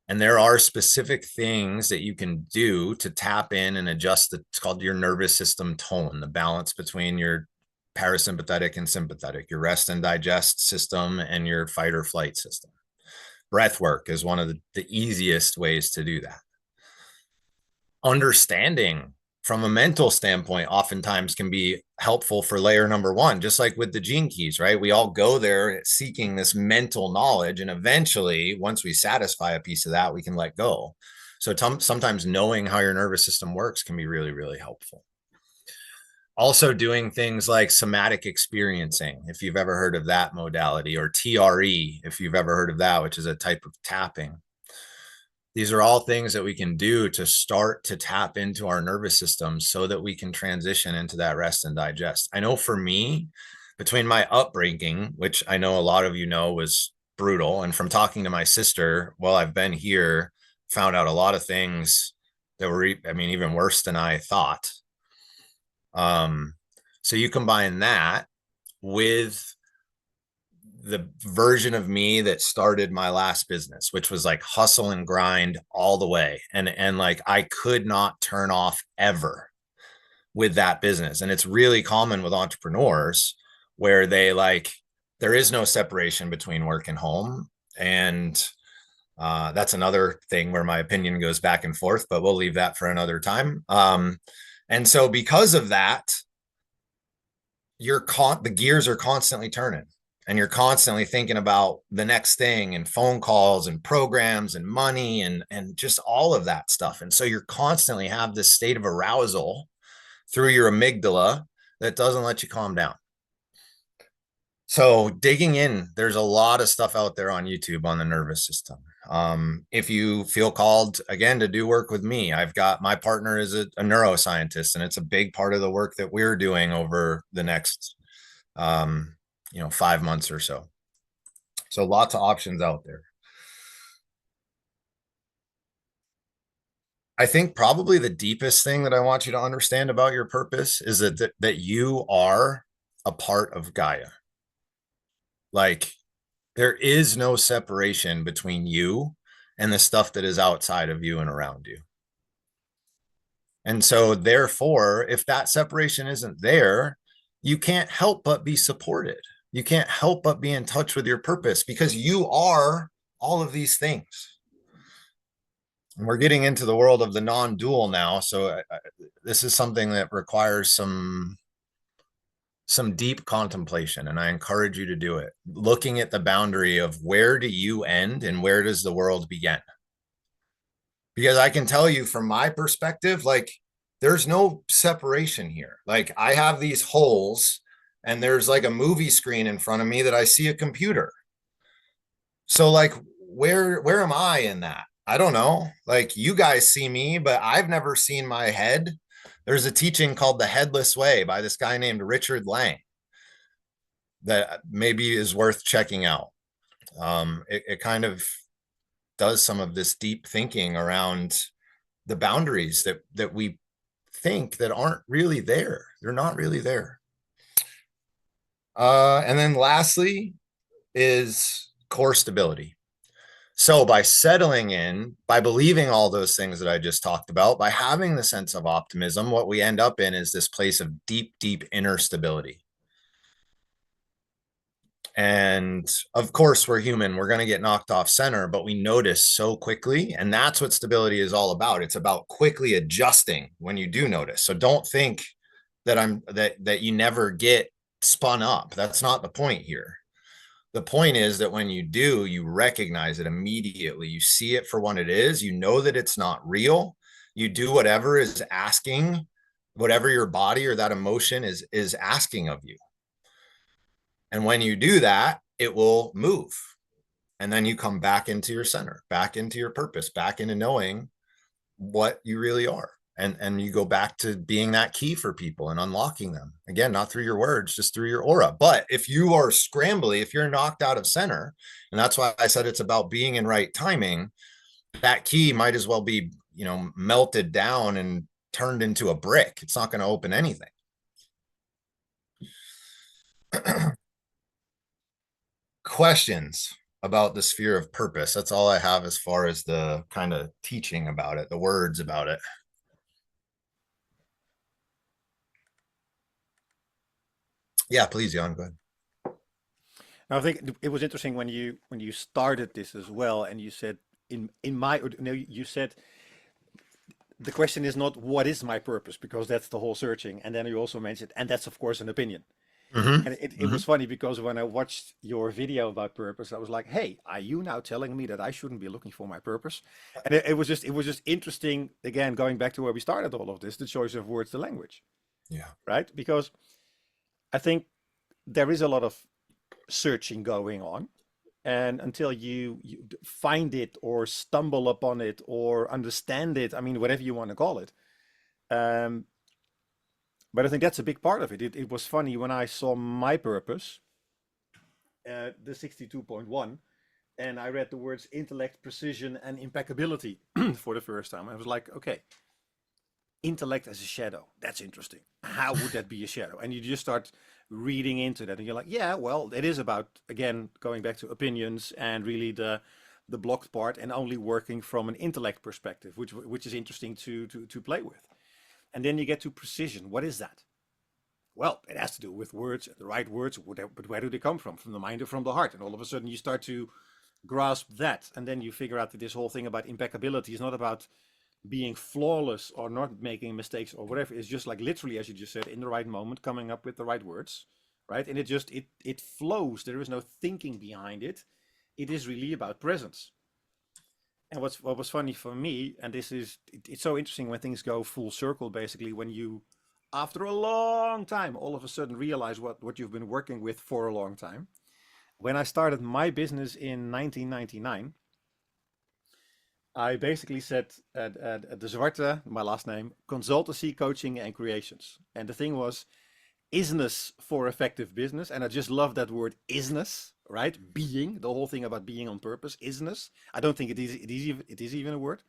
And there are specific things that you can do to tap in and adjust it's called your nervous system tone, the balance between your parasympathetic and sympathetic, your rest and digest system and your fight or flight system. Breath work is one of the easiest ways to do that. Understanding from a mental standpoint oftentimes can be helpful for layer number one, just like with the gene keys, right? We all go there seeking this mental knowledge, and eventually once we satisfy a piece of that, we can let go. So sometimes knowing how your nervous system works can be really, really helpful. Also doing things like somatic experiencing, if you've ever heard of that modality, or TRE, if you've ever heard of that, which is a type of tapping. These are all things that we can do to start to tap into our nervous system so that we can transition into that rest and digest. I know for me, between my upbringing, which I know a lot of you know was brutal, and from talking to my sister while I've been here, found out a lot of things that were, I mean, even worse than I thought. So you combine that with the version of me that started my last business, which was like hustle and grind all the way. And like, I could not turn off ever with that business. And it's really common with entrepreneurs where they like, there is no separation between work and home. And that's another thing where my opinion goes back and forth, but we'll leave that for another time. And so because of that, the gears are constantly turning. And you're constantly thinking about the next thing and phone calls and programs and money and just all of that stuff. And so you're constantly have this state of arousal through your amygdala that doesn't let you calm down. So digging in, there's a lot of stuff out there on YouTube on the nervous system. If you feel called again to do work with me, I've got my partner is a neuroscientist, and it's a big part of the work that we're doing over the next 5 months or so. So lots of options out there. I think probably the deepest thing that I want you to understand about your purpose is that you are a part of Gaia. Like, there is no separation between you and the stuff that is outside of you and around you. And so therefore, if that separation isn't there, you can't help but be supported. You can't help but be in touch with your purpose because you are all of these things. And we're getting into the world of the non-dual now. So this is something that requires some deep contemplation, and I encourage you to do it. Looking at the boundary of where do you end and where does the world begin? Because I can tell you from my perspective, like, there's no separation here. Like, I have these holes and there's like a movie screen in front of me that I see a computer. So like, where am I in that? I don't know. Like, you guys see me, but I've never seen my head. There's a teaching called The Headless Way by this guy named Richard Lang that maybe is worth checking out. It kind of does some of this deep thinking around the boundaries that we think that aren't really there. They're not really there. And then lastly is core stability. So by settling in, by believing all those things that I just talked about, by having the sense of optimism, what we end up in is this place of deep, deep inner stability. And of course, we're human. We're going to get knocked off center, but we notice so quickly. And that's what stability is all about. It's about quickly adjusting when you do notice. So don't think that you never get spun up. That's not the point here. The point is that when you do, you recognize it immediately. You see it for what it is. You know that it's not real. You do whatever is asking, whatever your body or that emotion is asking of you. And when you do that, it will move. And then you come back into your center, back into your purpose, back into knowing what you really are. And you go back to being that key for people and unlocking them. Again, not through your words, just through your aura. But if you are scrambly, if you're knocked out of center, and that's why I said it's about being in right timing, that key might as well be, melted down and turned into a brick. It's not going to open anything. Questions? about the sphere of purpose. That's all I have as far as the kind of teaching about it, the words about it. Yeah, please, Jan, go ahead. Now, I think it was interesting when you started this as well, and you said in my no, you said the question is not what is my purpose, because that's the whole searching, and then you also mentioned, and that's of course an opinion. Mm-hmm. And it was funny because when I watched your video about purpose, I was like, hey, are you now telling me that I shouldn't be looking for my purpose? And it was just interesting, again, going back to where we started all of this, the choice of words, the language, Yeah. right? Because I think there is a lot of searching going on. And until you find it or stumble upon it or understand it, I mean, whatever you want to call it. But I think that's a big part of it. It was funny when I saw my purpose, the 62.1, and I read the words intellect, precision, and impeccability for the first time. I was like, okay, intellect as a shadow. That's interesting. How would that be a shadow? And you just start reading into that, and you're like, yeah, well, it is about, again, going back to opinions and really the blocked part, and only working from an intellect perspective, which is interesting to play with. And then you get to precision. What is that? Well, it has to do with words, the right words, but where do they come from? From the mind or from the heart? And all of a sudden you start to grasp that. And then you figure out that this whole thing about impeccability is not about being flawless or not making mistakes or whatever. It's just like literally, as you just said, in the right moment, coming up with the right words, right? And it flows. There is no thinking behind it. It is really about presence. And what was funny for me, and it's so interesting when things go full circle, basically, when you, after a long time, all of a sudden realize what you've been working with for a long time. When I started my business in 1999, I basically said at De Zwarte, my last name, consultancy, coaching, and creations. And the thing was, isness for effective business. And I just love that word isness, right? Being, the whole thing about being on purpose, isness. I don't think it is even a word.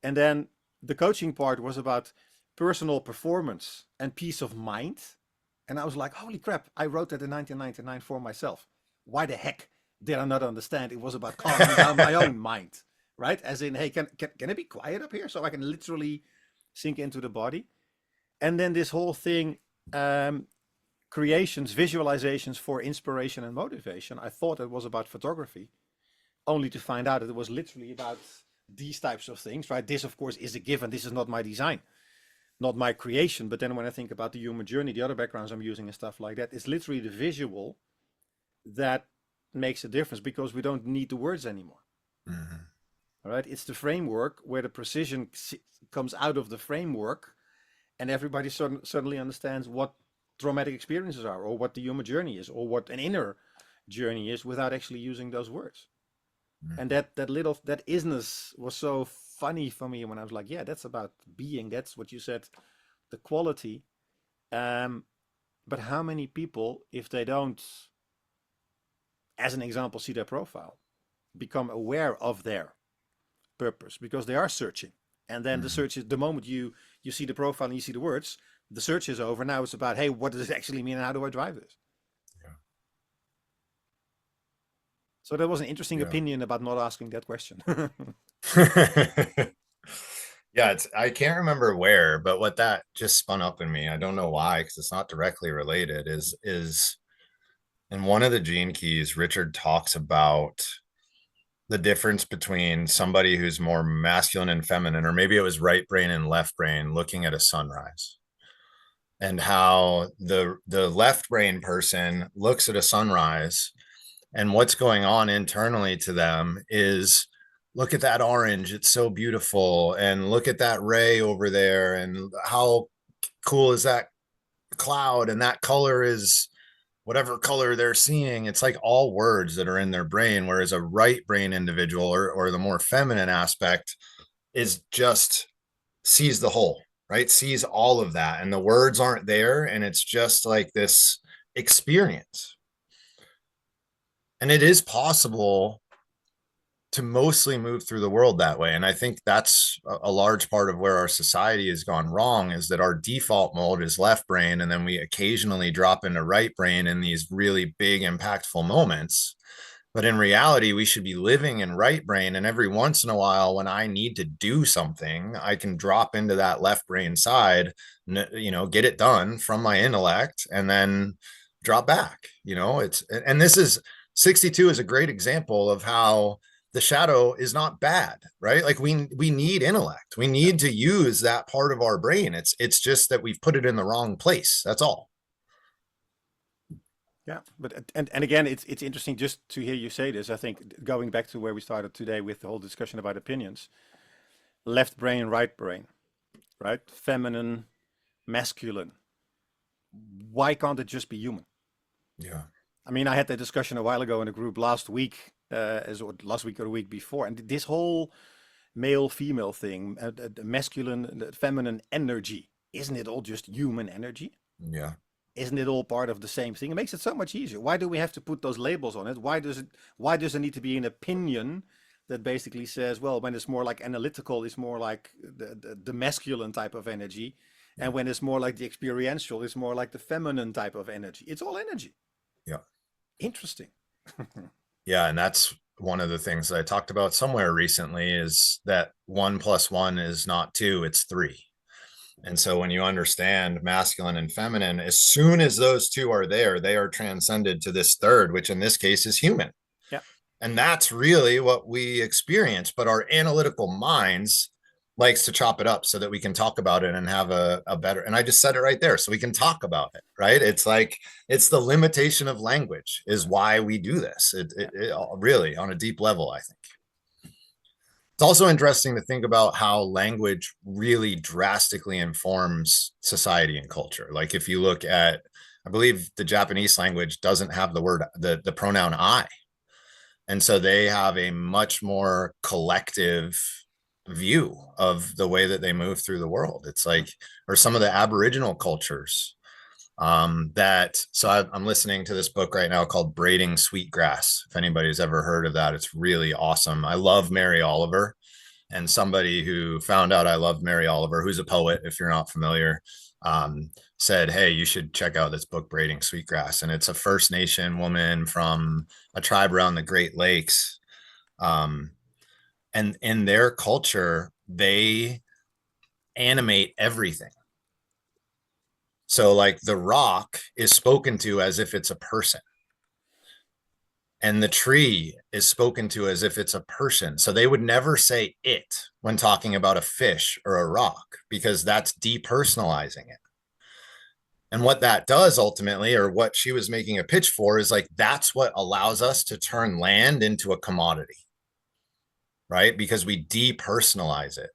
And then the coaching part was about personal performance and peace of mind. And I was like, holy crap, I wrote that in 1999 for myself. Why the heck did I not understand? It was about calming down my own mind, right? As in, hey, can it be quiet up here so I can literally sink into the body? And then this whole thing, creations, visualizations for inspiration and motivation. I thought it was about photography, only to find out that it was literally about these types of things, right? This, of course, is a given. This is not my design, not my creation. But then when I think about the human journey, the other backgrounds I'm using and stuff like that, it's literally the visual that makes a difference, because we don't need the words anymore. Mm-hmm. All right. It's the framework where the precision comes out of the framework, and everybody suddenly understands what traumatic experiences are, or what the human journey is, or what an inner journey is, without actually using those words. Mm-hmm. And that isness was so funny for me when I was like, yeah, that's about being. That's what you said, the quality. But how many people, if they don't, as an example, see their profile, become aware of their purpose, because they are searching. And then the search is, the moment you see the profile and you see the words, the search is over. Now it's about, hey, what does it actually mean and how do I drive this? Yeah. So that was an interesting opinion about not asking that question. Yeah, I can't remember where, but what that just spun up in me, I don't know why, because it's not directly related, is in one of the gene keys, Richard talks about the difference between somebody who's more masculine and feminine, or maybe it was right brain and left brain, looking at a sunrise, and how the left brain person looks at a sunrise, and what's going on internally to them is, look at that orange, it's so beautiful, and look at that ray over there, and how cool is that cloud, and that color is whatever color they're seeing. It's like all words that are in their brain, whereas a right brain individual, or the more feminine aspect, is just sees the whole, right? Sees all of that, and the words aren't there, and it's just like this experience. And it is possible to mostly move through the world that way. And I think that's a large part of where our society has gone wrong, is that our default mode is left brain, and then we occasionally drop into right brain in these really big impactful moments. But in reality, we should be living in right brain. And every once in a while, when I need to do something, I can drop into that left brain side, get it done from my intellect and then drop back. And this is 62 is a great example of how the shadow is not bad, right? Like we need intellect. We need to use that part of our brain. It's just that we've put it in the wrong place. That's all. Yeah, but and again, it's interesting just to hear you say this. I think going back to where we started today with the whole discussion about opinions, left brain, right brain, right? Feminine, masculine. Why can't it just be human? Yeah. I mean, I had that discussion a while ago in a group last week, last week or the week before, and this whole male female thing, the masculine, the feminine energy, isn't it all just human energy? Yeah. Isn't it all part of the same thing? It makes it so much easier. Why do we have to put those labels on it? Why does there need to be an opinion that basically says, well, when it's more like analytical, it's more like the masculine type of energy. And when it's more like the experiential, it's more like the feminine type of energy. It's all energy. Yeah. Interesting. Yeah. And that's one of the things that I talked about somewhere recently is that 1 + 1 is not 2, it's 3. And so when you understand masculine and feminine, as soon as those two are there, they are transcended to this third, which in this case is human. Yeah. And that's really what we experience. But our analytical minds likes to chop it up so that we can talk about it and have a better, and I just said it right there, so we can talk about it, right? It's like, it's the limitation of language is why we do this. It really on a deep level, I think. It's also interesting to think about how language really drastically informs society and culture. Like if you look at, I believe the Japanese language doesn't have the pronoun I. And so they have a much more collective view of the way that they move through the world. It's like, or some of the Aboriginal cultures I'm listening to this book right now called Braiding Sweetgrass. If anybody's ever heard of that, it's really awesome. I love Mary Oliver, and somebody who found out I loved Mary Oliver, who's a poet, if you're not familiar, said, hey, you should check out this book, Braiding Sweetgrass. And it's a First Nation woman from a tribe around the Great Lakes. And in their culture, they animate everything. So like the rock is spoken to as if it's a person. And the tree is spoken to as if it's a person. So they would never say it when talking about a fish or a rock, because that's depersonalizing it. And what that does ultimately, or what she was making a pitch for, is like, that's what allows us to turn land into a commodity, right? Because we depersonalize it.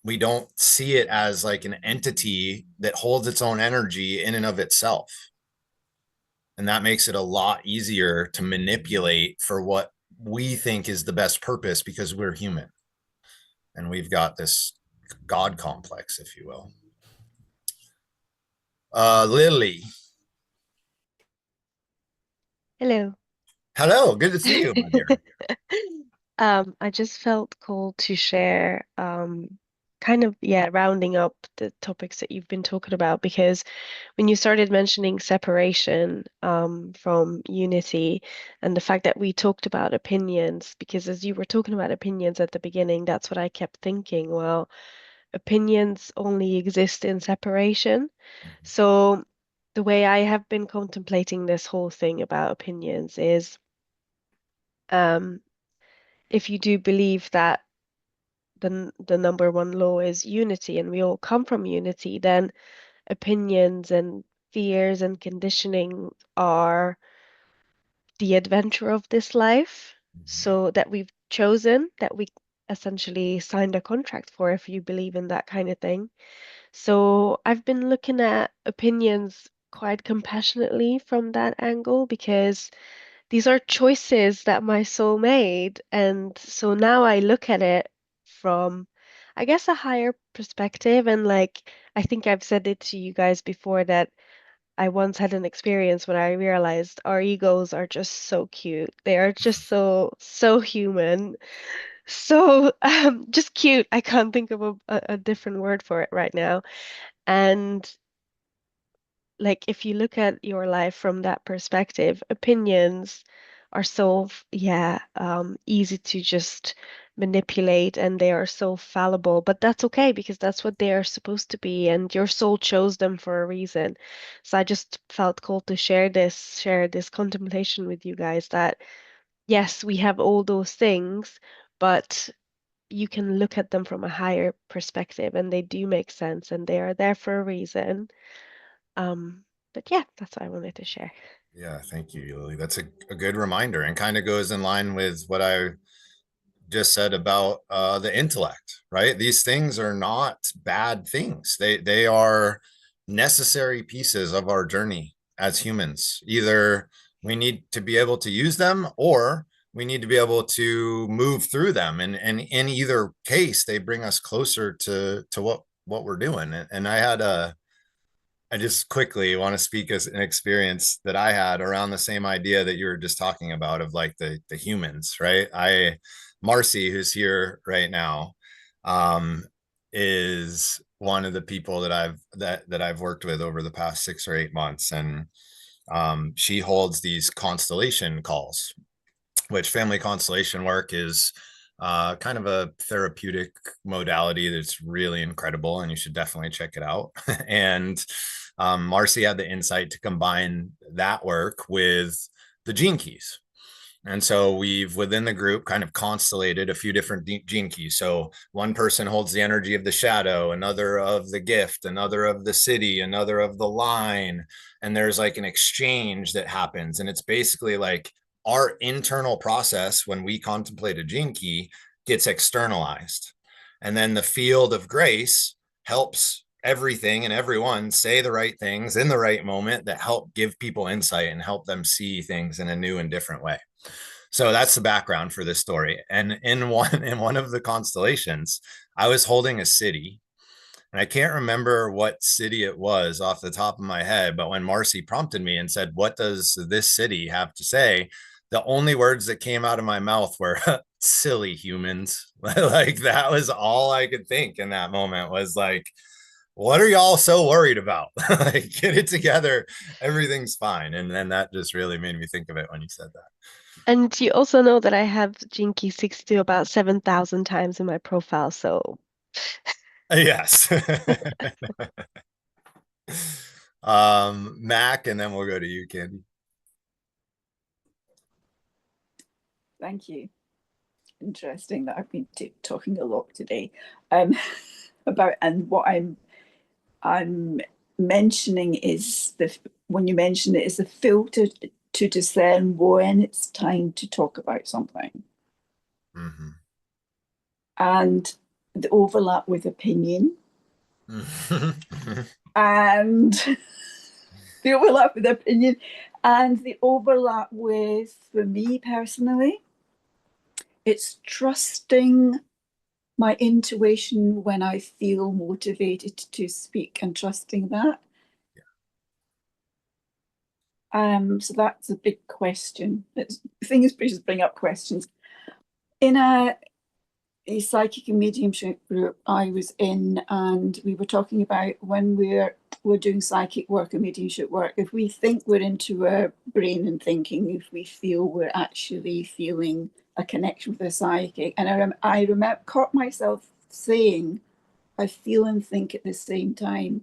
We don't see it as like an entity that holds its own energy in and of itself. And that makes it a lot easier to manipulate for what we think is the best purpose, because we're human and we've got this God complex, if you will. Lily. Hello. Hello, good to see you, my dear. I just felt called to share, kind of, yeah, rounding up the topics that you've been talking about, because when you started mentioning separation, from unity, and the fact that we talked about opinions, because as you were talking about opinions at the beginning, that's what I kept thinking. Well, opinions only exist in separation. So the way I have been contemplating this whole thing about opinions is, um, if you do believe that the number one law is unity and we all come from unity, then opinions and fears and conditioning are the adventure of this life. So that we've chosen, that we essentially signed a contract for, if you believe in that kind of thing. So I've been looking at opinions quite compassionately from that angle, because these are choices that my soul made. And so now I look at it from, I guess, a higher perspective. And like, I think I've said it to you guys before that I once had an experience when I realized our egos are just so cute. They are just so human. So just cute. I can't think of a different word for it right now. And like if you look at your life from that perspective, opinions are so easy to just manipulate, and they are so fallible, but that's okay because that's what they are supposed to be, and your soul chose them for a reason. So I just felt called to share this contemplation with you guys, that yes, we have all those things, but you can look at them from a higher perspective, and they do make sense, and they are there for a reason. But yeah, that's what I wanted to share. Yeah, thank you, Lily. That's a good reminder, and kind of goes in line with what I just said about the intellect, right? These things are not bad things. They are necessary pieces of our journey as humans. Either we need to be able to use them, or we need to be able to move through them. And in either case, they bring us closer to what we're doing. And I just quickly want to speak as an experience that I had around the same idea that you were just talking about, of like the humans, right? Marcy, who's here right now, um, is one of the people that I've worked with over the past 6 or 8 months, and she holds these constellation calls, which family constellation work is kind of a therapeutic modality that's really incredible, and you should definitely check it out. And Marcy had the insight to combine that work with the gene keys. And so we've within the group kind of constellated a few different gene keys. So one person holds the energy of the shadow, another of the gift, another of the city, another of the line. And there's like an exchange that happens. And it's basically like our internal process when we contemplate a gene key gets externalized. And then the field of grace helps everything and everyone say the right things in the right moment that help give people insight and help them see things in a new and different way. So that's the background for this story. And in one of the constellations, I was holding a city, and I can't remember what city it was off the top of my head, but when Marcy prompted me and said, "What does this city have to say?" the only words that came out of my mouth were silly humans. Like that was all I could think in that moment, was like, what are y'all so worried about? Like, get it together. Everything's fine. And then that just really made me think of it when you said that. And you also know that I have Jinky 62 about 7,000 times in my profile, so Yes. Mac, and then we'll go to you, Candy. Thank you. Interesting that I've been talking a lot today about, and what I'm mentioning is when you mention it, is the filter to discern when it's time to talk about something, Mm-hmm. and the overlap with opinion, Mm-hmm. and the overlap with opinion, and the overlap with, for me personally, it's trusting my intuition when I feel motivated to speak, and trusting that. So that's a big question. The thing is, just bring up questions. In a psychic and mediumship group I was in, and we were talking about when we're doing psychic work and mediumship work, if we think we're into our brain and thinking, if we feel we're actually feeling a connection with a psychic. And I remember caught myself saying, I feel and think at the same time.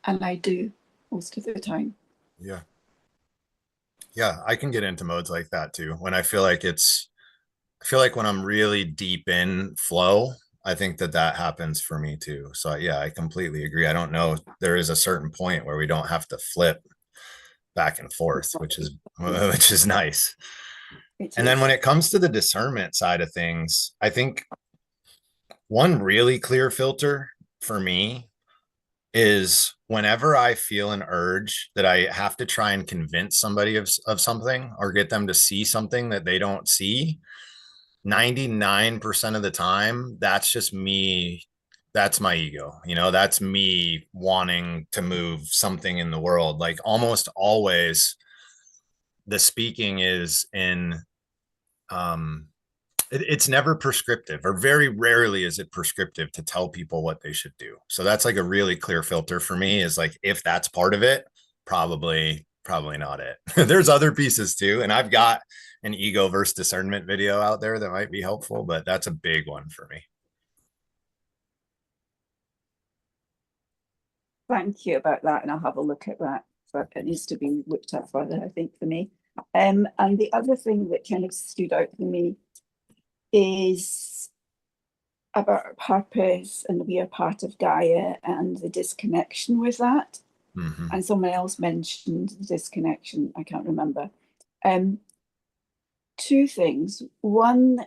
And I do most of the time. Yeah. Yeah, I can get into modes like that too. When I feel like when I'm really deep in flow, I think that happens for me too. So yeah, I completely agree. I don't know. There is a certain point where we don't have to flip back and forth, which is nice. And then when it comes to the discernment side of things, I think one really clear filter for me is whenever I feel an urge that I have to try and convince somebody of something, or get them to see something that they don't see, 99% of the time, that's just me. That's my ego. That's me wanting to move something in the world. Like almost always the speaking is in it's never prescriptive, or very rarely is it prescriptive to tell people what they should do. So that's like a really clear filter for me, is like, if that's part of it, probably not it. There's other pieces too. And I've got an ego versus discernment video out there that might be helpful, but that's a big one for me. Thank you about that, and I'll have a look at that. But it needs to be looked at further, I think, for me. And the other thing that kind of stood out for me is about our purpose, and we are part of Gaia, and the disconnection with that. Mm-hmm. And someone else mentioned the disconnection. I can't remember. Two things. One,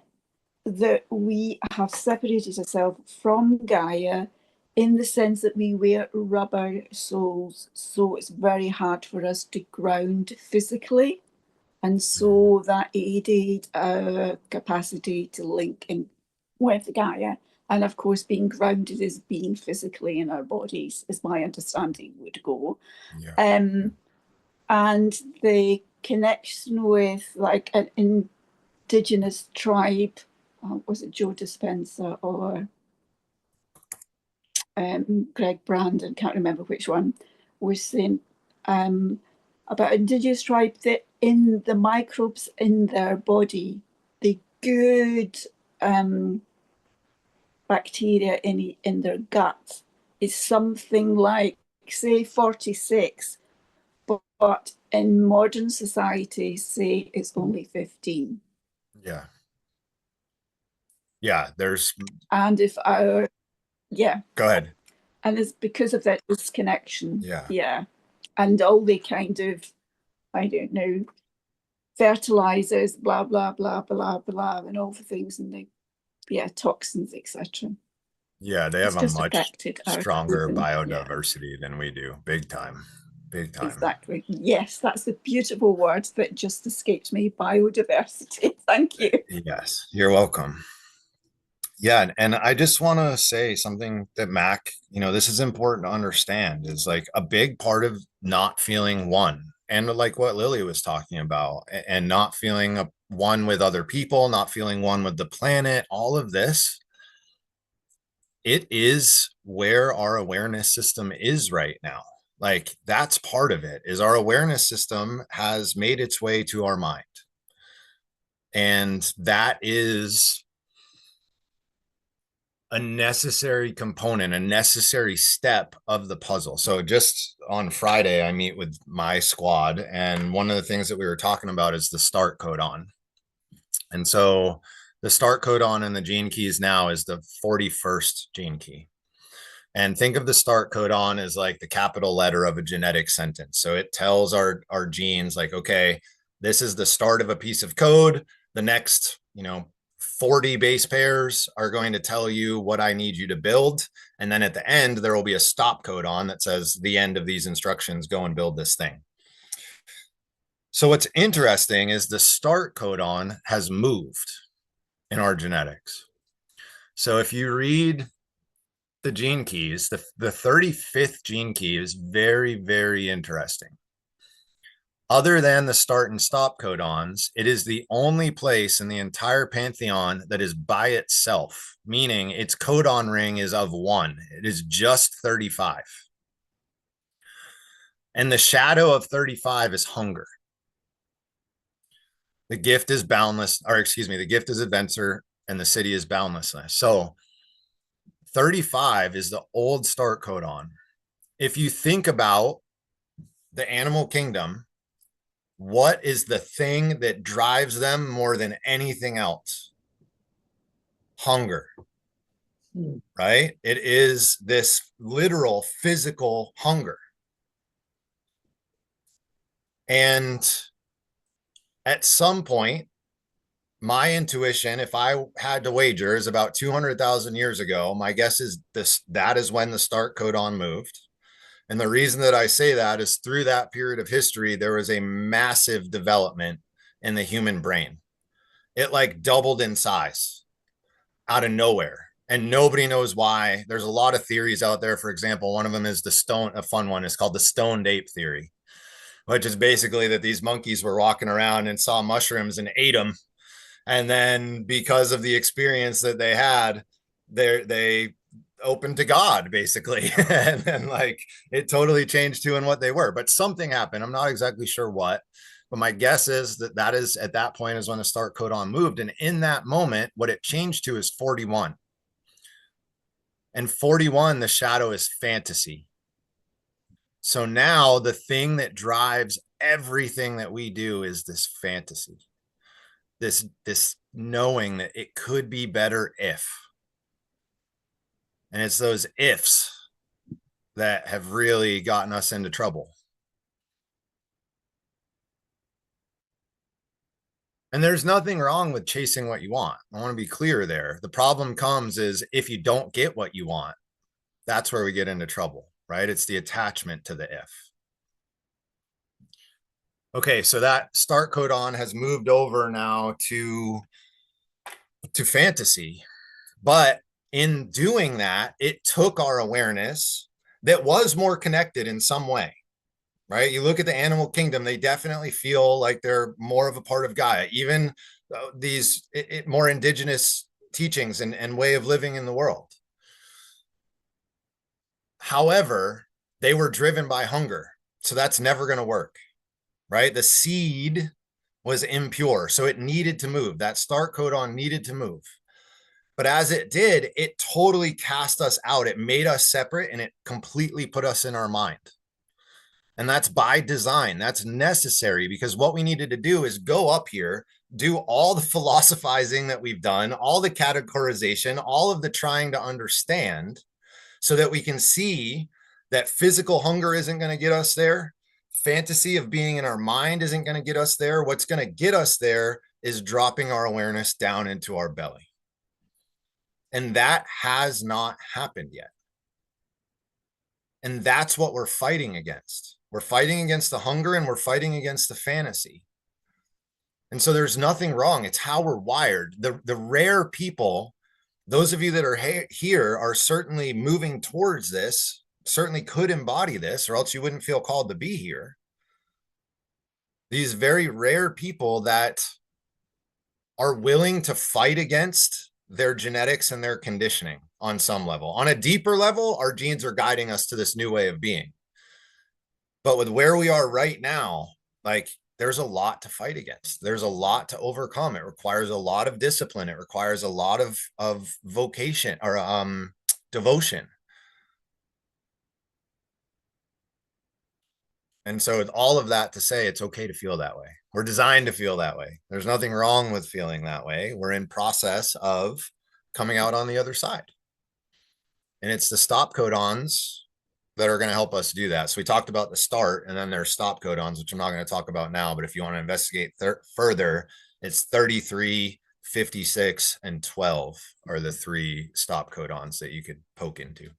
that we have separated ourselves from Gaia in the sense that we wear rubber soles, so it's very hard for us to ground physically. And so that aided our capacity to link in with Gaia. And of course, being grounded is being physically in our bodies, is my understanding would go. Yeah. And the connection with like an indigenous tribe, was it Joe Dispenza or Greg Brandon, can't remember which one, was saying about indigenous tribe that in the microbes in their body, the good bacteria in their gut is something like, say, 46, but in modern society, say it's only 15. Yeah. Yeah. There's, And if our, yeah, go ahead. and it's because of that disconnection. Yeah. Yeah. And all the kind of, I don't know, fertilizers, blah, blah, blah, blah, blah, and all the things, and the, yeah, toxins, etc. Yeah. They have It's a just much affected our stronger breathing. Yeah, biodiversity than we do. Big time. Big time. exactly. Yes, that's the beautiful word that just escaped me. Biodiversity. Thank you. Yes. You're welcome. Yeah. And I just want to say something that Mac, this is important to understand, is like a big part of not feeling one. And like what Lily was talking about, and not feeling one with other people, not feeling one with the planet, all of this, it is where our awareness system is right now. Like that's part of it, is our awareness system has made its way to our mind. And that is a necessary component, a necessary step of the puzzle. So just on Friday, I meet with my squad, and one of the things that we were talking about is the start codon. And so the start codon in the gene keys now is the 41st gene key. And think of the start codon as like the capital letter of a genetic sentence. So it tells our genes like, okay, this is the start of a piece of code. The next, 40 base pairs are going to tell you what I need you to build. And then at the end, there will be a stop codon that says the end of these instructions, go and build this thing. So what's interesting is the start codon has moved in our genetics. So if you read the gene keys, the 35th gene key is very, very interesting. Other than the start and stop codons, it is the only place in the entire pantheon that is by itself, meaning its codon ring is of 1. It is just 35. And the shadow of 35 is hunger. The gift is boundless, or excuse me, the gift is adventure, and the city is boundlessness. So 35 is the old start codon. If you think about the animal kingdom, what is the thing that drives them more than anything else? Hunger, right? It is this literal physical hunger. And at some point, my intuition, if I had to wager, is about 200,000 years ago. My guess is that is when the start codon moved. And the reason that I say that is through that period of history, there was a massive development in the human brain. It like doubled in size out of nowhere. And nobody knows why. There's a lot of theories out there. For example, one of them is a fun one is called the stoned ape theory, which is basically that these monkeys were walking around and saw mushrooms and ate them And then because of the experience that they had, they opened to God basically. And then like it totally changed who and what they were. But something happened. I'm not exactly sure what, but my guess is that that is at that point is when the start codon moved. And in that moment, what it changed to is 41. And 41, the shadow is fantasy. So now the thing that drives everything that we do is this fantasy, this knowing that it could be better if. And it's those ifs that have really gotten us into trouble. And there's nothing wrong with chasing what you want. I want to be clear there. The problem comes is if you don't get what you want, that's where we get into trouble, right? It's the attachment to the if. Okay, so that start codon has moved over now to fantasy. But in doing that, it took our awareness that was more connected in some way, right? You look at the animal kingdom, they definitely feel like they're more of a part of Gaia. Even these more indigenous teachings and way of living in the world. However, they were driven by hunger. So that's never going to work, right? The seed was impure. So it needed to move. That start codon needed to move. But as it did, it totally cast us out. It made us separate and it completely put us in our mind. And that's by design. That's necessary because what we needed to do is go up here, do all the philosophizing that we've done, all the categorization, all of the trying to understand so that we can see that physical hunger isn't going to get us there. Fantasy of being in our mind isn't going to get us there. What's going to get us there is dropping our awareness down into our belly. And that has not happened yet. And that's what we're fighting against. We're fighting against the hunger and we're fighting against the fantasy. And so there's nothing wrong. It's how we're wired. The rare people, those of you that are here are certainly moving towards this, certainly could embody this, or else you wouldn't feel called to be here. These very rare people that are willing to fight against their genetics and their conditioning on some level. On a deeper level, our genes are guiding us to this new way of being. But with where we are right now, like there's a lot to fight against. There's a lot to overcome. It requires a lot of discipline. It requires a lot of vocation or devotion. And so with all of that to say, it's okay to feel that way. We're designed to feel that way. There's nothing wrong with feeling that way. We're in process of coming out on the other side. And it's the stop codons that are going to help us do that. So we talked about the start and then there's stop codons, which I'm not going to talk about now, but if you want to investigate further, it's 33, 56, and 12 are the 3 stop codons that you could poke into.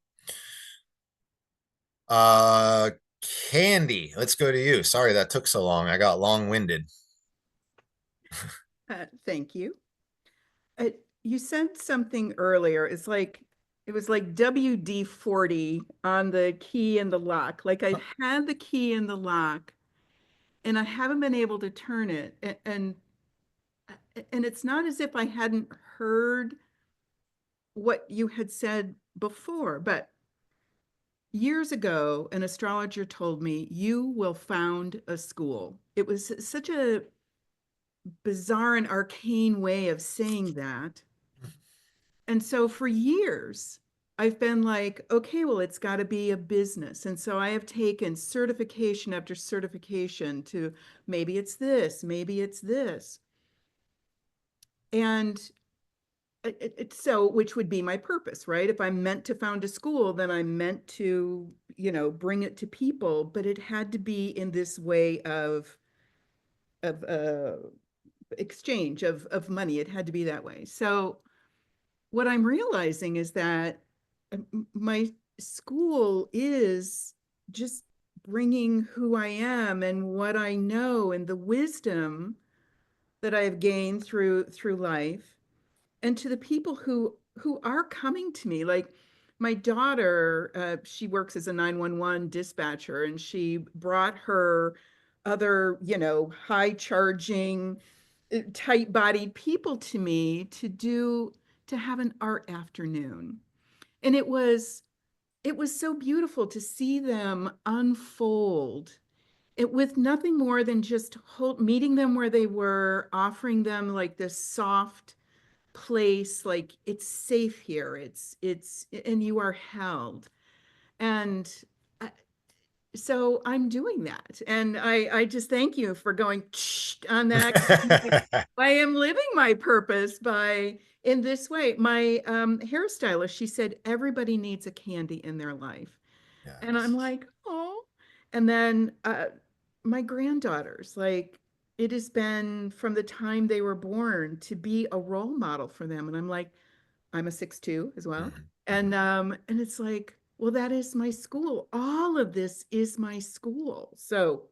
Candy, let's go to you. Sorry that took so long. I got long-winded. Thank you. You said something earlier. It was like WD-40 on the key and the lock. Like I had the key in the lock and I haven't been able to turn it. And it's not as if I hadn't heard what you had said before, but years ago, an astrologer told me, you will found a school. It was such a bizarre and arcane way of saying that. And so for years, I've been like, okay, well, it's got to be a business. And so I have taken certification after certification to maybe it's this, maybe it's this. And so, which would be my purpose, right? If I'm meant to found a school, then I'm meant to, bring it to people, but it had to be in this way of exchange of money. It had to be that way. So what I'm realizing is that my school is just bringing who I am and what I know and the wisdom that I've gained through life, and to the people who are coming to me. Like my daughter, she works as a 911 dispatcher, and she brought her other, high charging tight-bodied people to me to have an art afternoon. And it was so beautiful to see them unfold it with nothing more than just meeting them where they were, offering them like this soft place, like it's safe here, and you are held. And so I'm doing that. And I just thank you for going on that. I am living my purpose in this way. My hairstylist, she said, everybody needs a candy in their life. Yes. And I'm like, oh. And then my granddaughters, like, it has been from the time they were born to be a role model for them. And I'm like, I'm a 6'2" as well. And it's like, well, that is my school. All of this is my school. So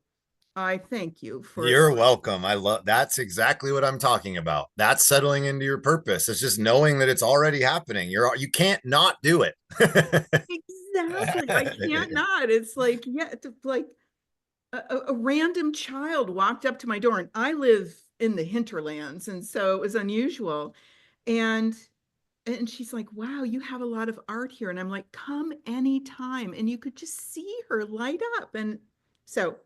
I thank you for. You're welcome. That's exactly what I'm talking about. That's settling into your purpose. It's just knowing that it's already happening. You can't not do it. Exactly. I can't not. It's like, yeah, it's like a random child walked up to my door, and I live in the hinterlands, and so it was unusual. And she's like, wow, you have a lot of art here. And I'm like, come anytime. And you could just see her light up. And so,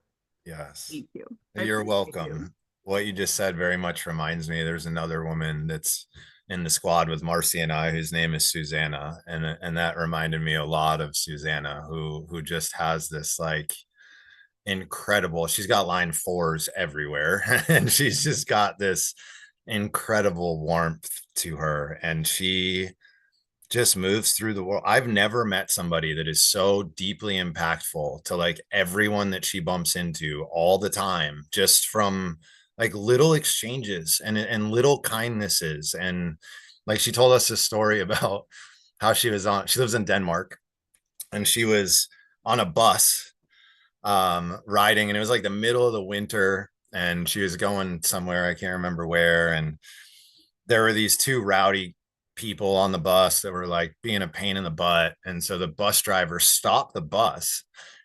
yes, thank you. You're welcome. What you just said very much reminds me, there's another woman that's in the squad with Marcy and I, whose name is Susanna. And that reminded me a lot of Susanna, who just has this like incredible, she's got line 4s everywhere. And she's just got this incredible warmth to her. And she just moves through the world. I've never met somebody that is so deeply impactful to like everyone that she bumps into all the time, just from like little exchanges and little kindnesses. And like she told us this story about how she lives in Denmark, and she was on a bus riding, and it was like the middle of the winter, and she was going somewhere, I can't remember where, and there were these 2 rowdy people on the bus that were like being a pain in the butt. And so the bus driver stopped the bus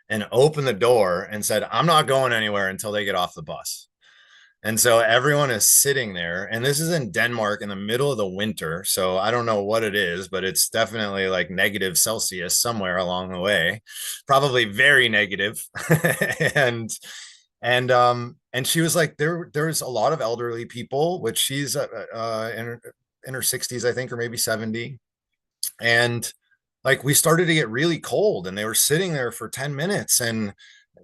and opened the door and said, I'm not going anywhere until they get off the bus. And so everyone is sitting there, and this is in Denmark in the middle of the winter. So I don't know what it is, but it's definitely like -Celsius somewhere along the way, probably very negative. And she was like, there's a lot of elderly people, which she's in her 60s, I think, or maybe 70. And like we started to get really cold, and they were sitting there for 10 minutes, and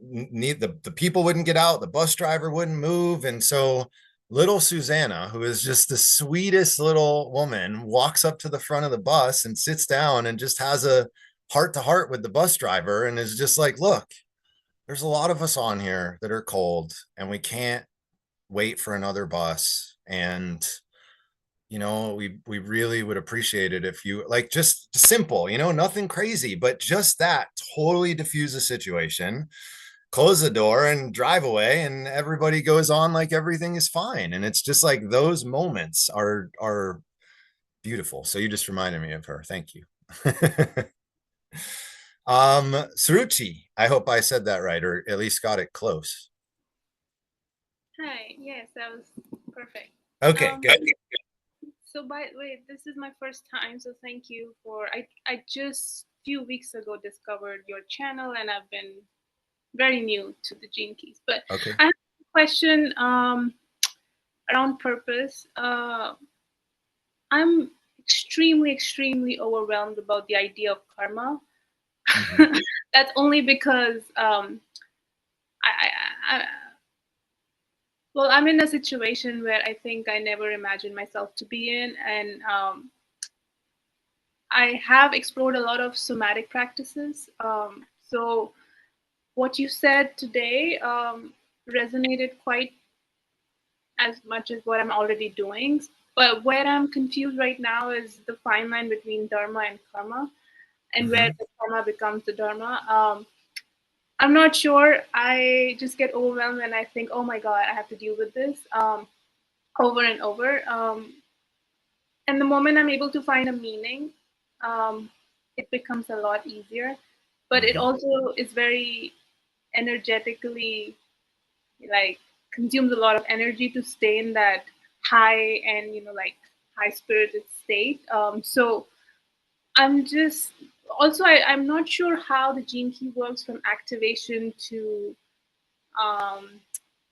the people wouldn't get out, the bus driver wouldn't move. And so little Susanna, who is just the sweetest little woman, walks up to the front of the bus and sits down and just has a heart to heart with the bus driver, and is just like, look, there's a lot of us on here that are cold, and we can't wait for another bus. And we really would appreciate it if you, like, just simple, nothing crazy, but just that totally diffuse the situation, close the door and drive away, and everybody goes on like everything is fine. And it's just like those moments are beautiful. So you just reminded me of her. Thank you. Synarchy, I hope I said that right, or at least got it close. Hi, yes, that was perfect. Okay, good. So by the way, this is my first time, so thank you for, I just a few weeks ago discovered your channel, and I've been very new to the Gene Keys. But okay. I have a question around purpose. I'm extremely overwhelmed about the idea of karma. Mm-hmm. That's only because well, I'm in a situation where I think I never imagined myself to be in, and I have explored a lot of somatic practices. So what you said today resonated quite as much as what I'm already doing. But where I'm confused right now is the fine line between dharma and karma, and where the karma becomes the dharma. I'm not sure. I just get overwhelmed and I think, oh my God, I have to deal with this over and over. And the moment I'm able to find a meaning, it becomes a lot easier. But it also is very energetically, like, consumes a lot of energy to stay in that high and, like high spirited state. So I'm just also, I'm not sure how the gene key works from activation to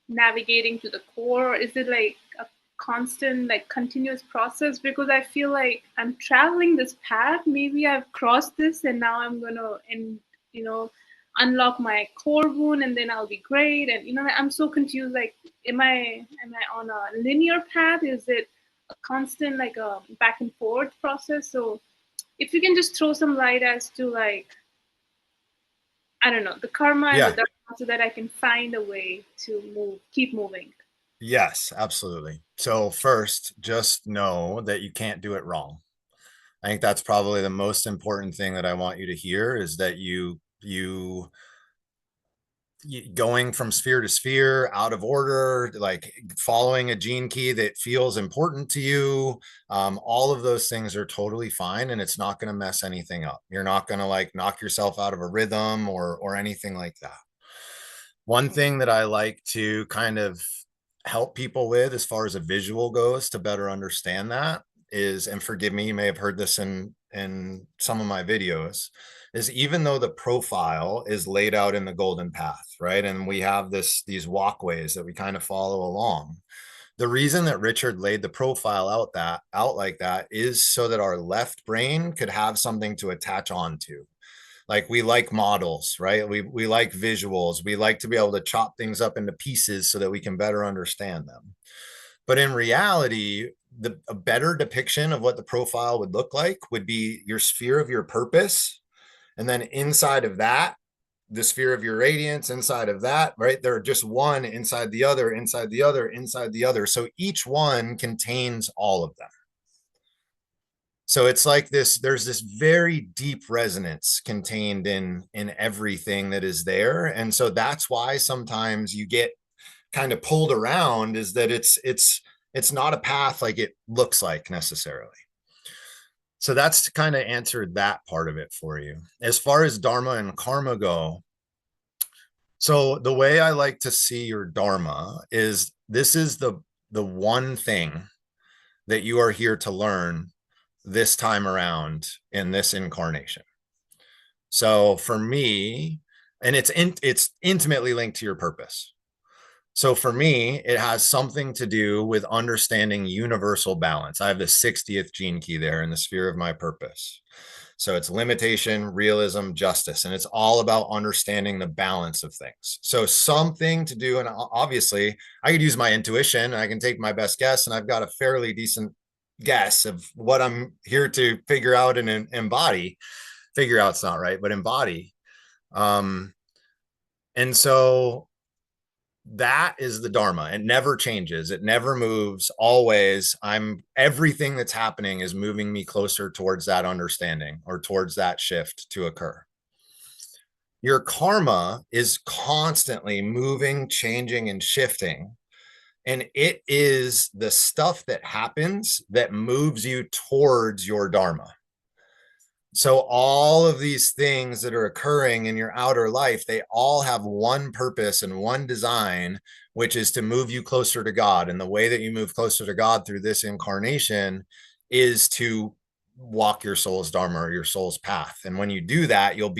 navigating to the core. Is it like a constant, like continuous process? Because I feel like I'm traveling this path. Maybe I've crossed this and now I'm gonna, and you know, unlock my core wound and then I'll be great. And I'm so confused. Like, am I on a linear path? Is it a constant, like a back and forth process? So if you can just throw some light as to, like, I don't know, the karma and the Yeah. dharma, so that I can find a way to keep moving. Yes, absolutely. So first, just know that you can't do it wrong. I think that's probably the most important thing that I want you to hear, is that you going from sphere to sphere out of order, like following a gene key that feels important to you. All of those things are totally fine, and it's not going to mess anything up. You're not going to like knock yourself out of a rhythm or anything like that. One thing that I like to kind of help people with, as far as a visual goes, to better understand that is, and forgive me, you may have heard this in some of my videos, is even though the profile is laid out in the golden path, right? And we have these walkways that we kind of follow along. The reason that Richard laid the profile out like that is so that our left brain could have something to attach on to. Like, we like models, right? We like visuals. We like to be able to chop things up into pieces so that we can better understand them. But in reality, a better depiction of what the profile would look like would be your sphere of your purpose. And then inside of that, the sphere of your radiance. Inside of that, right? They're just one inside the other, inside the other, inside the other. So each one contains all of them. So it's like this, there's this very deep resonance contained in everything that is there. And so that's why sometimes you get kind of pulled around, is that it's not a path like it looks like necessarily. So that's to kind of answer that part of it for you. As far as dharma and karma go, so the way I like to see your dharma is, this is the one thing that you are here to learn this time around in this incarnation. So for me, and it's intimately linked to your purpose. So for me, it has something to do with understanding universal balance. I have the 60th gene key there in the sphere of my purpose. So it's limitation, realism, justice, and it's all about understanding the balance of things. So something to do, and obviously I could use my intuition, and I can take my best guess, and I've got a fairly decent guess of what I'm here to figure out and embody. Figure out's not right, but embody. And so that is the dharma. It never changes. It never moves. Always, everything that's happening is moving me closer towards that understanding, or towards that shift to occur. Your karma is constantly moving, changing, and shifting. And it is the stuff that happens that moves you towards your dharma. So all of these things that are occurring in your outer life, they all have one purpose and one design, which is to move you closer to God. And the way that you move closer to God through this incarnation is to walk your soul's dharma, or your soul's path. And when you do that, you'll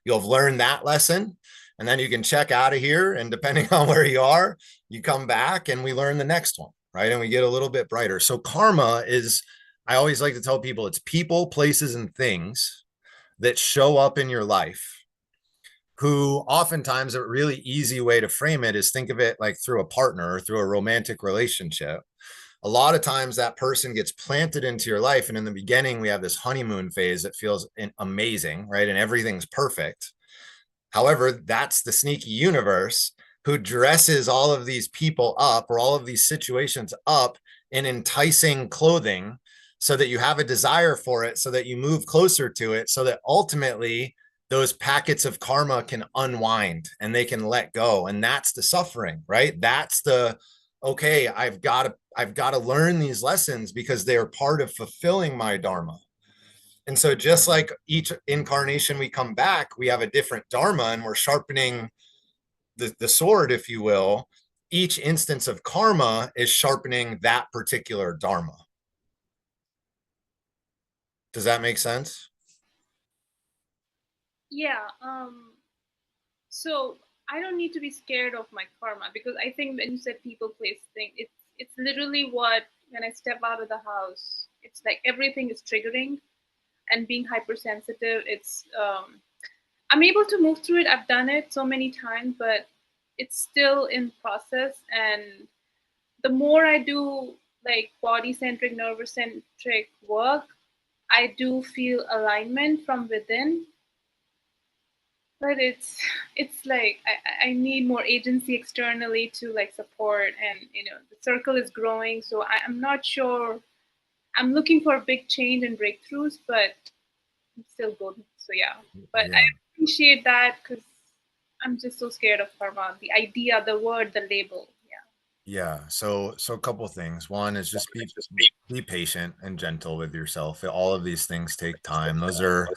have learned that lesson, and then you can check out of here. And depending on where you are, you come back and we learn the next one, right? And we get a little bit brighter. So karma is, I always like to tell people, it's people, places, and things that show up in your life, who oftentimes, a really easy way to frame it is, think of it like through a partner or through a romantic relationship. A lot of times that person gets planted into your life, and in the beginning we have this honeymoon phase that feels amazing, right? And everything's perfect. However, that's the sneaky universe who dresses all of these people up, or all of these situations up, in enticing clothing, so that you have a desire for it, so that you move closer to it, so that ultimately those packets of karma can unwind and they can let go. And that's the suffering, right? That's the, okay, I've got to learn these lessons because they are part of fulfilling my dharma. And so just like each incarnation we come back, we have a different dharma, and we're sharpening the sword, if you will, each instance of karma is sharpening that particular dharma. Does that make sense? Yeah. So I don't need to be scared of my karma, because I think when you said people place thing, it's literally what, when I step out of the house, it's like everything is triggering, and being hypersensitive, it's I'm able to move through it. I've done it so many times, but it's still in process. And the more I do like body centric, nervous centric work, I do feel alignment from within. But it's like I need more agency externally to like support, and the circle is growing, so I'm not sure. I'm looking for big change and breakthroughs, but I'm still good. So yeah, but Yeah. I appreciate that, because I'm just so scared of karma. The idea, the word, the label. Yeah. So a couple things. One is just be patient and gentle with yourself. All of these things take time. Those are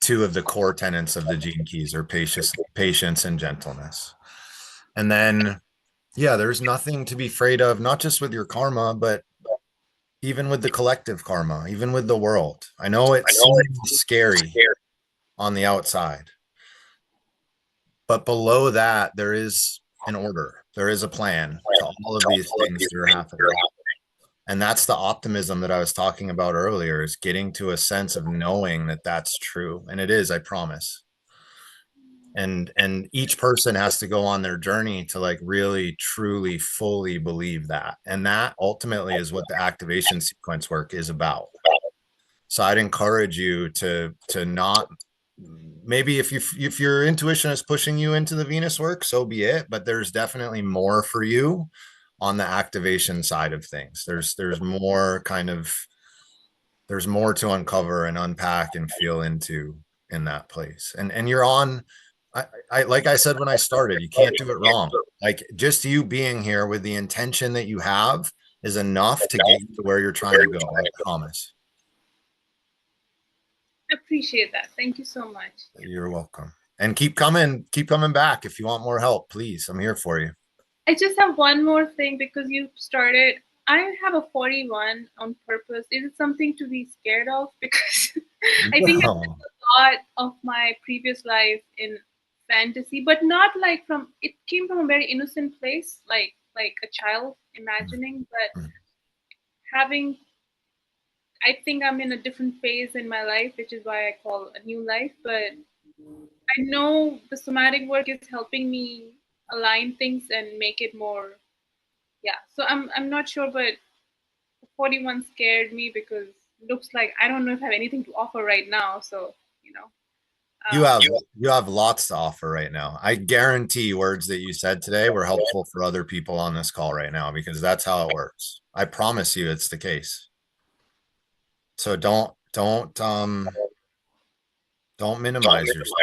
two of the core tenets of the gene keys, are patience and gentleness. And then, yeah, there's nothing to be afraid of, not just with your karma, but even with the collective karma, even with the world. I know it seems scary on the outside, but below that, there is an order. There is a plan to all of these things that are happening. And that's the optimism that I was talking about earlier, is getting to a sense of knowing that that's true. And it is, I promise. And each person has to go on their journey to like really, truly, fully believe that. And that ultimately is what the activation sequence work is about. So I'd encourage you to not, maybe if your intuition is pushing you into the Venus work, so be it. But there's definitely more for you on the activation side of things. There's more there's more to uncover and unpack and feel into in that place. And you're on, I like I said when I started, you can't do it wrong. Like just you being here with the intention that you have is enough to get you to where you're trying to go. I promise. Appreciate that. Thank you so much. You're welcome. And keep coming back if you want more help, please. I'm here for you. I just have one more thing, because you started. I have a 41 on purpose. Is it something to be scared of? Because I think I No. spent a lot of my previous life in fantasy, but not like from. It came from a very innocent place, like a child imagining. But having, I think I'm in a different phase in my life, which is why I call a new life. But I know the somatic work is helping me align things and make it more. Yeah, so I'm not sure, but 41 scared me, because looks like I don't know if I have anything to offer right now. So You have lots to offer right now. I guarantee words that you said today were helpful for other people on this call right now, because that's how it works. I promise you it's the case. So don't minimize yourself.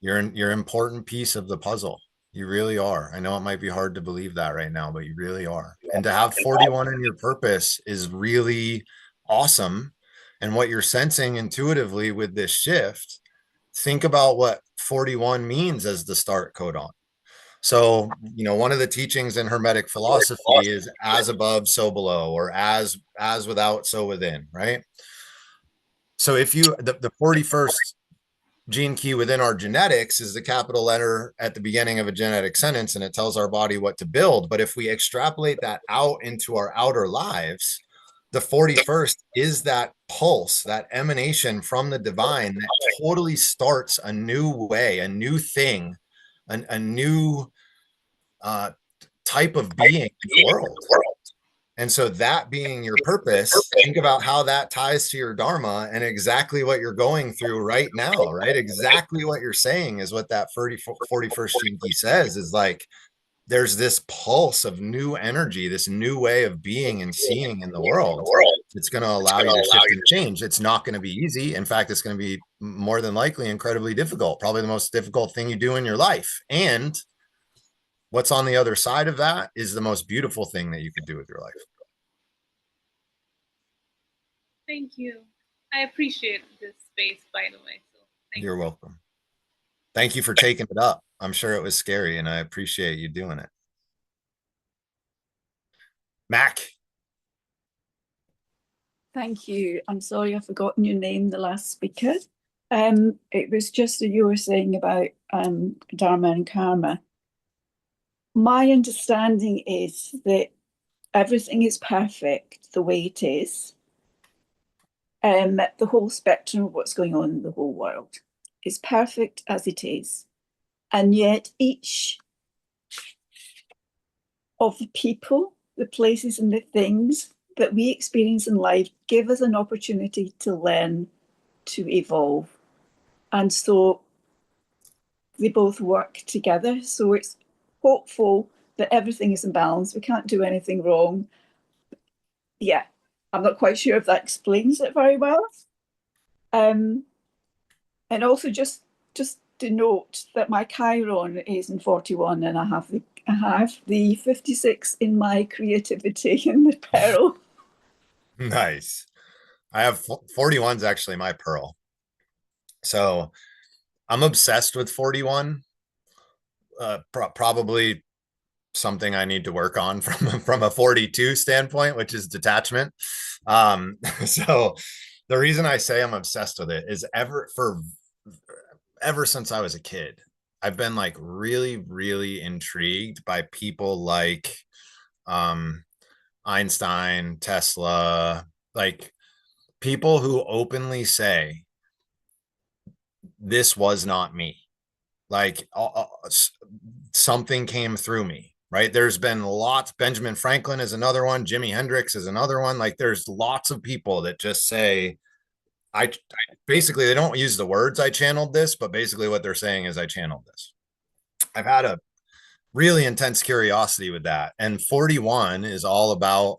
You're an important piece of the puzzle. You really are. I know it might be hard to believe that right now, but you really are. And to have 41 in your purpose is really awesome. And what you're sensing intuitively with this shift, think about what 41 means as the start codon. So, one of the teachings in Hermetic philosophy is as above, so below, or as without, so within, right? So if the 41st gene key within our genetics is the capital letter at the beginning of a genetic sentence, and it tells our body what to build. But if we extrapolate that out into our outer lives, the 41st is that pulse, that emanation from the divine that totally starts a new way, a new thing, a new type of being in the world. And so that being your purpose, think about how that ties to your dharma and exactly what you're going through right now, right? Exactly what you're saying is what that 41st gene key says, is like, there's this pulse of new energy, this new way of being and seeing in the world. It's going to allow you to shift and change. It's not going to be easy. In fact, it's going to be more than likely incredibly difficult, probably the most difficult thing you do in your life. And what's on the other side of that is the most beautiful thing that you could do with your life. thank you. I appreciate this space, by the way. So You're welcome. Thank you for taking it up. I'm sure it was scary, and I appreciate you doing it. Mac. Thank you. I'm sorry I've forgotten your name, the last speaker. It was just that you were saying about Dharma and Karma. My understanding is that everything is perfect the way it is. The whole spectrum of what's going on in the whole world is perfect as it is. And yet each of the people, the places and the things that we experience in life give us an opportunity to learn, to evolve. And so they both work together. So it's hopeful that everything is in balance. We can't do anything wrong. Yeah, I'm not quite sure if that explains it very well. And also just to note that my Chiron is in 41 and I have the 56 in my creativity in the Pearl. Nice. I have 41's actually my Pearl. So I'm obsessed with 41. Probably something I need to work on from a 42 standpoint, which is detachment. So the reason I say I'm obsessed with it is ever since I was a kid, I've been like really, really intrigued by people like Einstein, Tesla, like people who openly say, this was not me. Like something came through me, right? There's been lots. Benjamin Franklin is another one. Jimi Hendrix is another one. Like there's lots of people that just say, I basically, they don't use the words I channeled this, but basically what they're saying is I channeled this. I've had a really intense curiosity with that. And 41 is all about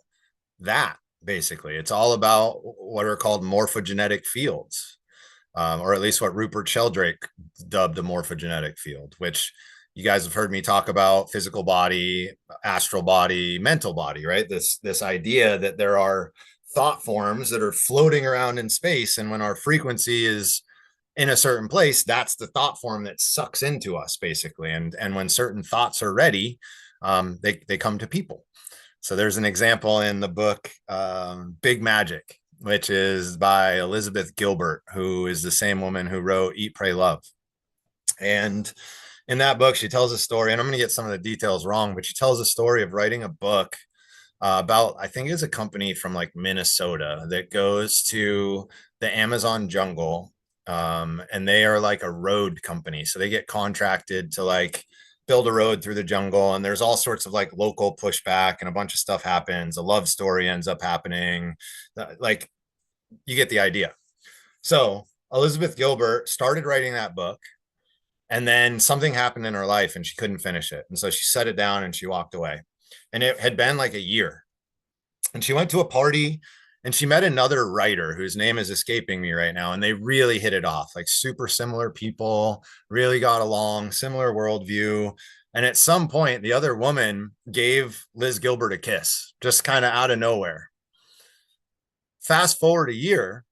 that. Basically, it's all about what are called morphogenetic fields. Or at least what Rupert Sheldrake dubbed a morphogenetic field, which you guys have heard me talk about: physical body, astral body, mental body, right? This idea that there are thought forms that are floating around in space. And when our frequency is in a certain place, that's the thought form that sucks into us, basically. And when certain thoughts are ready, they come to people. So there's an example in the book, Big Magic, which is by Elizabeth Gilbert, who is the same woman who wrote Eat, Pray, Love. And in that book, she tells a story, and I'm going to get some of the details wrong, but she tells a story of writing a book about, I think it's a company from like Minnesota that goes to the Amazon jungle. And they are like a road company. So they get contracted to like build a road through the jungle, and there's all sorts of like local pushback and a bunch of stuff happens. A love story ends up happening. Like, you get the idea. So Elizabeth Gilbert started writing that book, and then something happened in her life and she couldn't finish it. And so she set it down and she walked away. And it had been like a year. And she went to a party and she met another writer whose name is escaping me right now. And they really hit it off, like super similar people, really got along, similar worldview. And at some point, the other woman gave Liz Gilbert a kiss, just kind of out of nowhere. Fast forward a year,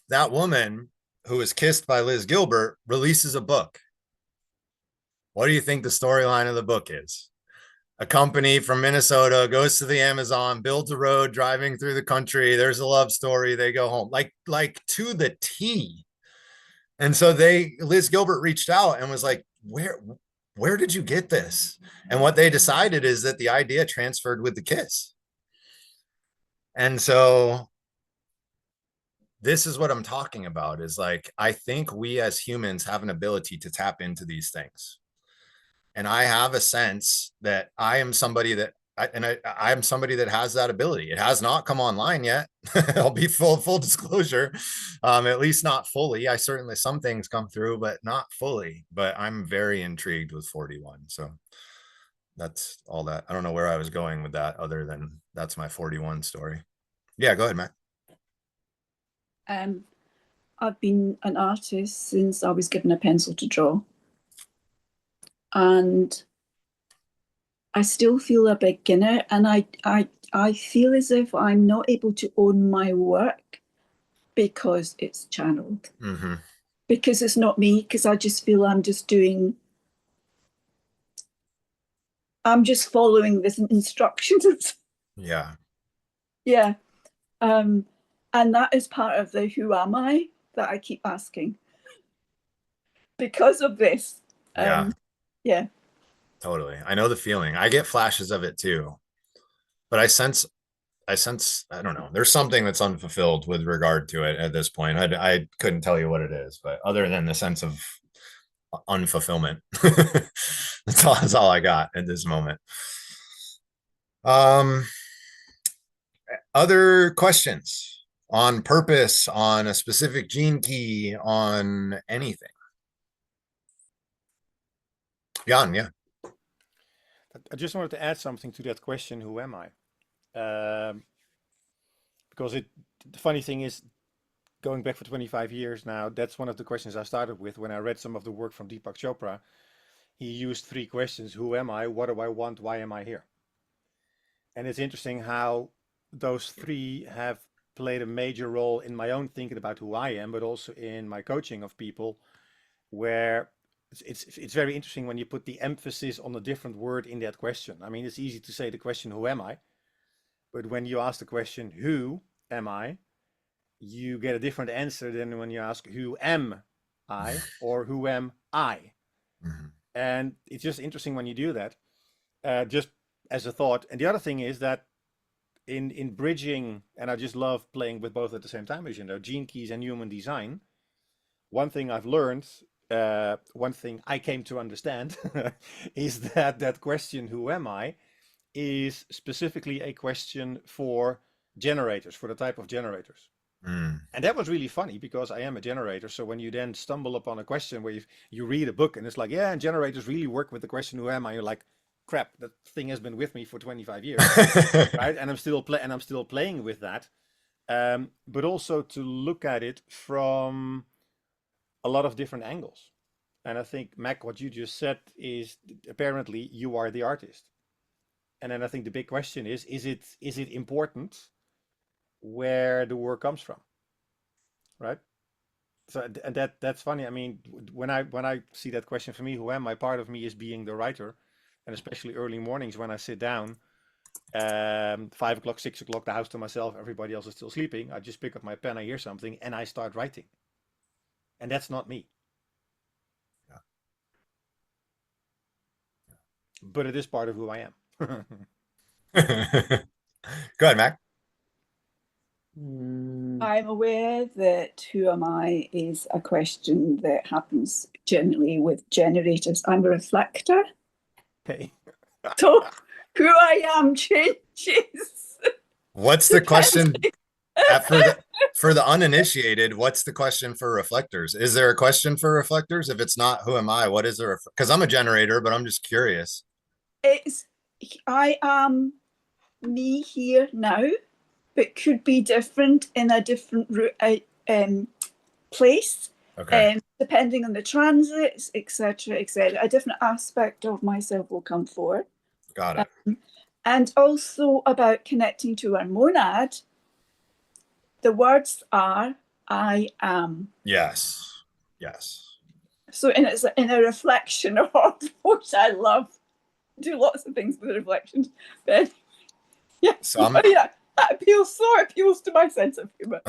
that woman who was kissed by Liz Gilbert releases a book. What do you think the storyline of the book is? A company from Minnesota goes to the Amazon, builds a road, driving through the country. There's a love story. They go home, like to the T. And so Liz Gilbert reached out and was like, where did you get this? And what they decided is that the idea transferred with the kiss. And so this is what I'm talking about, is like, I think we as humans have an ability to tap into these things. And I have a sense that I am somebody that I'm somebody that has that ability. It has not come online yet. I'll be full disclosure, at least not fully. I certainly, some things come through, but not fully. But I'm very intrigued with 41. So that's all that. I don't know where I was going with that, other than that's my 41 story. Yeah, go ahead, Matt. I've been an artist since I was given a pencil to draw. And I still feel a beginner, and I feel as if I'm not able to own my work because it's channeled. Mm-hmm. Because it's not me, because I just feel I'm just following this instructions. Yeah. Yeah. And that is part of the who am I that I keep asking because of this. Yeah. Yeah. Totally. I know the feeling. I get flashes of it too, but I sense, I don't know, there's something that's unfulfilled with regard to it at this point. I couldn't tell you what it is, but other than the sense of unfulfillment, that's all I got at this moment. Other questions on purpose, on a specific gene key, on anything? Jan, yeah. I just wanted to add something to that question, who am I? Because the funny thing is, going back for 25 years now, that's one of the questions I started with when I read some of the work from Deepak Chopra. He used 3 questions: who am I, what do I want, why am I here? And it's interesting how those 3 have played a major role in my own thinking about who I am, but also in my coaching of people, where it's very interesting when you put the emphasis on a different word in that question. I mean, it's easy to say the question, who am I? But when you ask the question, who am I? You get a different answer than when you ask, who am I? Or who am I? Mm-hmm. And it's just interesting when you do that, just as a thought. And the other thing is that in bridging, and I just love playing with both at the same time, as you know, gene keys and human design. One thing I've learned, one thing I came to understand, is that question, who am I, is specifically a question for generators, for the type of generators. Mm. And that was really funny because I am a generator. So when you then stumble upon a question where you read a book and it's like, yeah, and generators really work with the question, who am I? You're like, crap, that thing has been with me for 25 years, right? And I'm still playing with that. But also to look at it from a lot of different angles. And I think, Mac, what you just said is apparently you are the artist. And then I think the big question is it important where the work comes from, right? So and that's funny. I mean, when I see that question, for me, who am I? Part of me is being the writer, and especially early mornings when I sit down, 5 o'clock, 6 o'clock, the house to myself, everybody else is still sleeping. I just pick up my pen, I hear something, and I start writing. And that's not me. Yeah. But it is part of who I am. Go ahead, Mac. I'm aware that who am I is a question that happens generally with generators. I'm a reflector. Hey. So who I am changes. What's the question for the uninitiated? What's the question for reflectors? Is there a question for reflectors? If it's not, who am I? What is there? Because I'm a generator, but I'm just curious. It's I am me here now, but could be different in a different place. Okay. Depending on the transits, etc., etc. A different aspect of myself will come forward. Got it. And also about connecting to our monad, the words are I am. Yes. Yes. So it's in a reflection of which I love. Do lots of things with reflections. But yeah, So I'm that appeals to my sense of humor.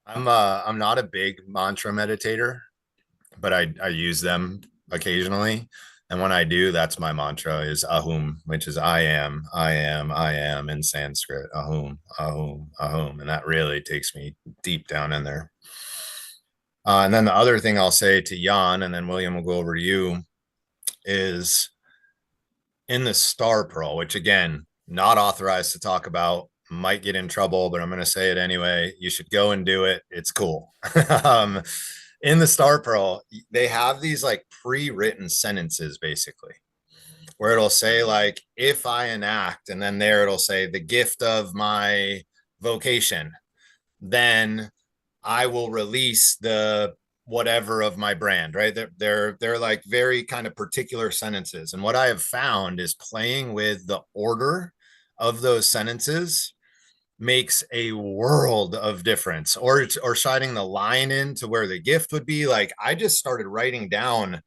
I'm not a big mantra meditator, but I use them occasionally. And when I do, that's my mantra is ahum, which is I am in Sanskrit. Ahum, ahum, ahum. And that really takes me deep down in there. And then the other thing I'll say to Jan, and then William will go over to you, is in the Star Pearl, which again, not authorized to talk about, might get in trouble, but I'm going to say it anyway. You should go and do it. It's cool. In the Star Pearl, they have these like pre-written sentences basically, where it'll say like, if I enact, and then there it'll say the gift of my vocation, then I will release the whatever of my brand, right? They're like very kind of particular sentences. And what I have found is playing with the order of those sentences makes a world of difference, or shining the line into where the gift would be. Like I just started writing down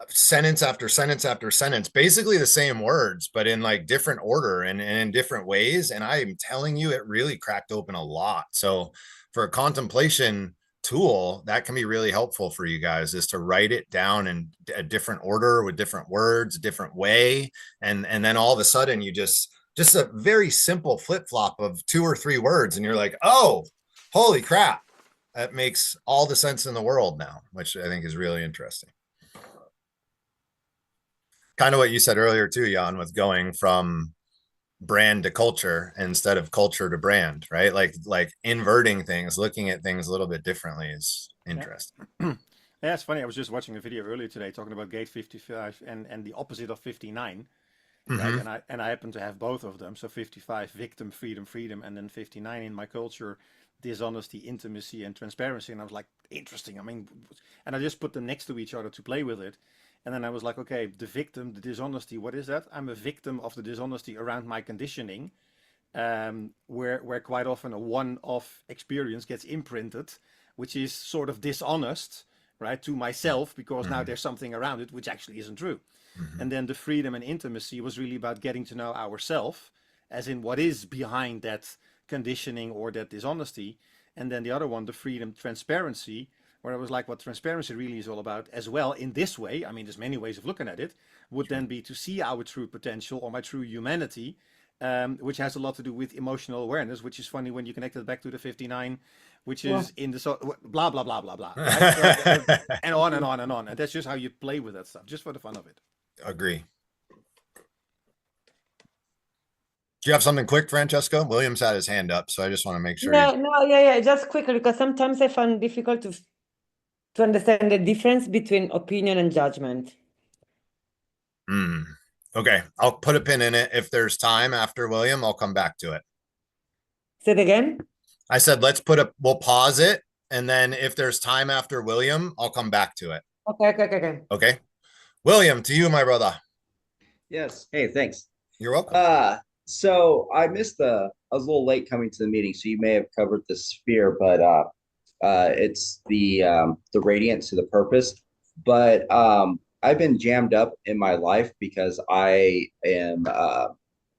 sentence after sentence after sentence, basically the same words, but in like different order and in different ways. And I'm telling you, it really cracked open a lot. So for a contemplation tool, that can be really helpful for you guys, is to write it down in a different order with different words, a different way. And then all of a sudden you just a very simple flip-flop of 2 or 3 words. And you're like, oh, holy crap. That makes all the sense in the world now, which I think is really interesting. Kind of what you said earlier too, Jan, with going from brand to culture instead of culture to brand, right? Like inverting things, looking at things a little bit differently is interesting. Yeah, it's funny. I was just watching a video earlier today talking about gate 55 and the opposite of 59, right? And I happen to have both of them. So 55, victim, freedom, freedom, and then 59 in my culture, dishonesty, intimacy, and transparency. And I was like, interesting. I mean, and I just put them next to each other to play with it. And then I was like, okay, the victim, the dishonesty, what is that? I'm a victim of the dishonesty around my conditioning, where quite often a one-off experience gets imprinted, which is sort of dishonest, right, to myself, because now there's something around it which actually isn't true. And then the freedom and intimacy was really about getting to know ourselves, as in what is behind that conditioning or that dishonesty. And then the other one, the freedom, transparency, where I was like, what transparency really is all about as well in this way, I mean, there's many ways of looking at it, would then be to see our true potential or my true humanity, which has a lot to do with emotional awareness, which is funny when you connect it back to the 59, which is in the, blah, blah, blah, blah, blah, right? So, and on and on and on. And that's just how you play with that stuff, just for the fun of it. Agree. Do you have something quick, Francesco? William's had his hand up, so I just want to make sure. Yeah, just quickly, because sometimes I find difficult to understand the difference between opinion and judgment. Okay, I'll put a pin in it. If there's time after William, I'll come back to it. Say it again. I said, we'll pause it. And then if there's time after William, I'll come back to it. Okay. William, to you, my brother. Yes. Hey, thanks. You're welcome. So I missed I was a little late coming to the meeting, so you may have covered the sphere, but it's the radiance to the purpose. But I've been jammed up in my life because I am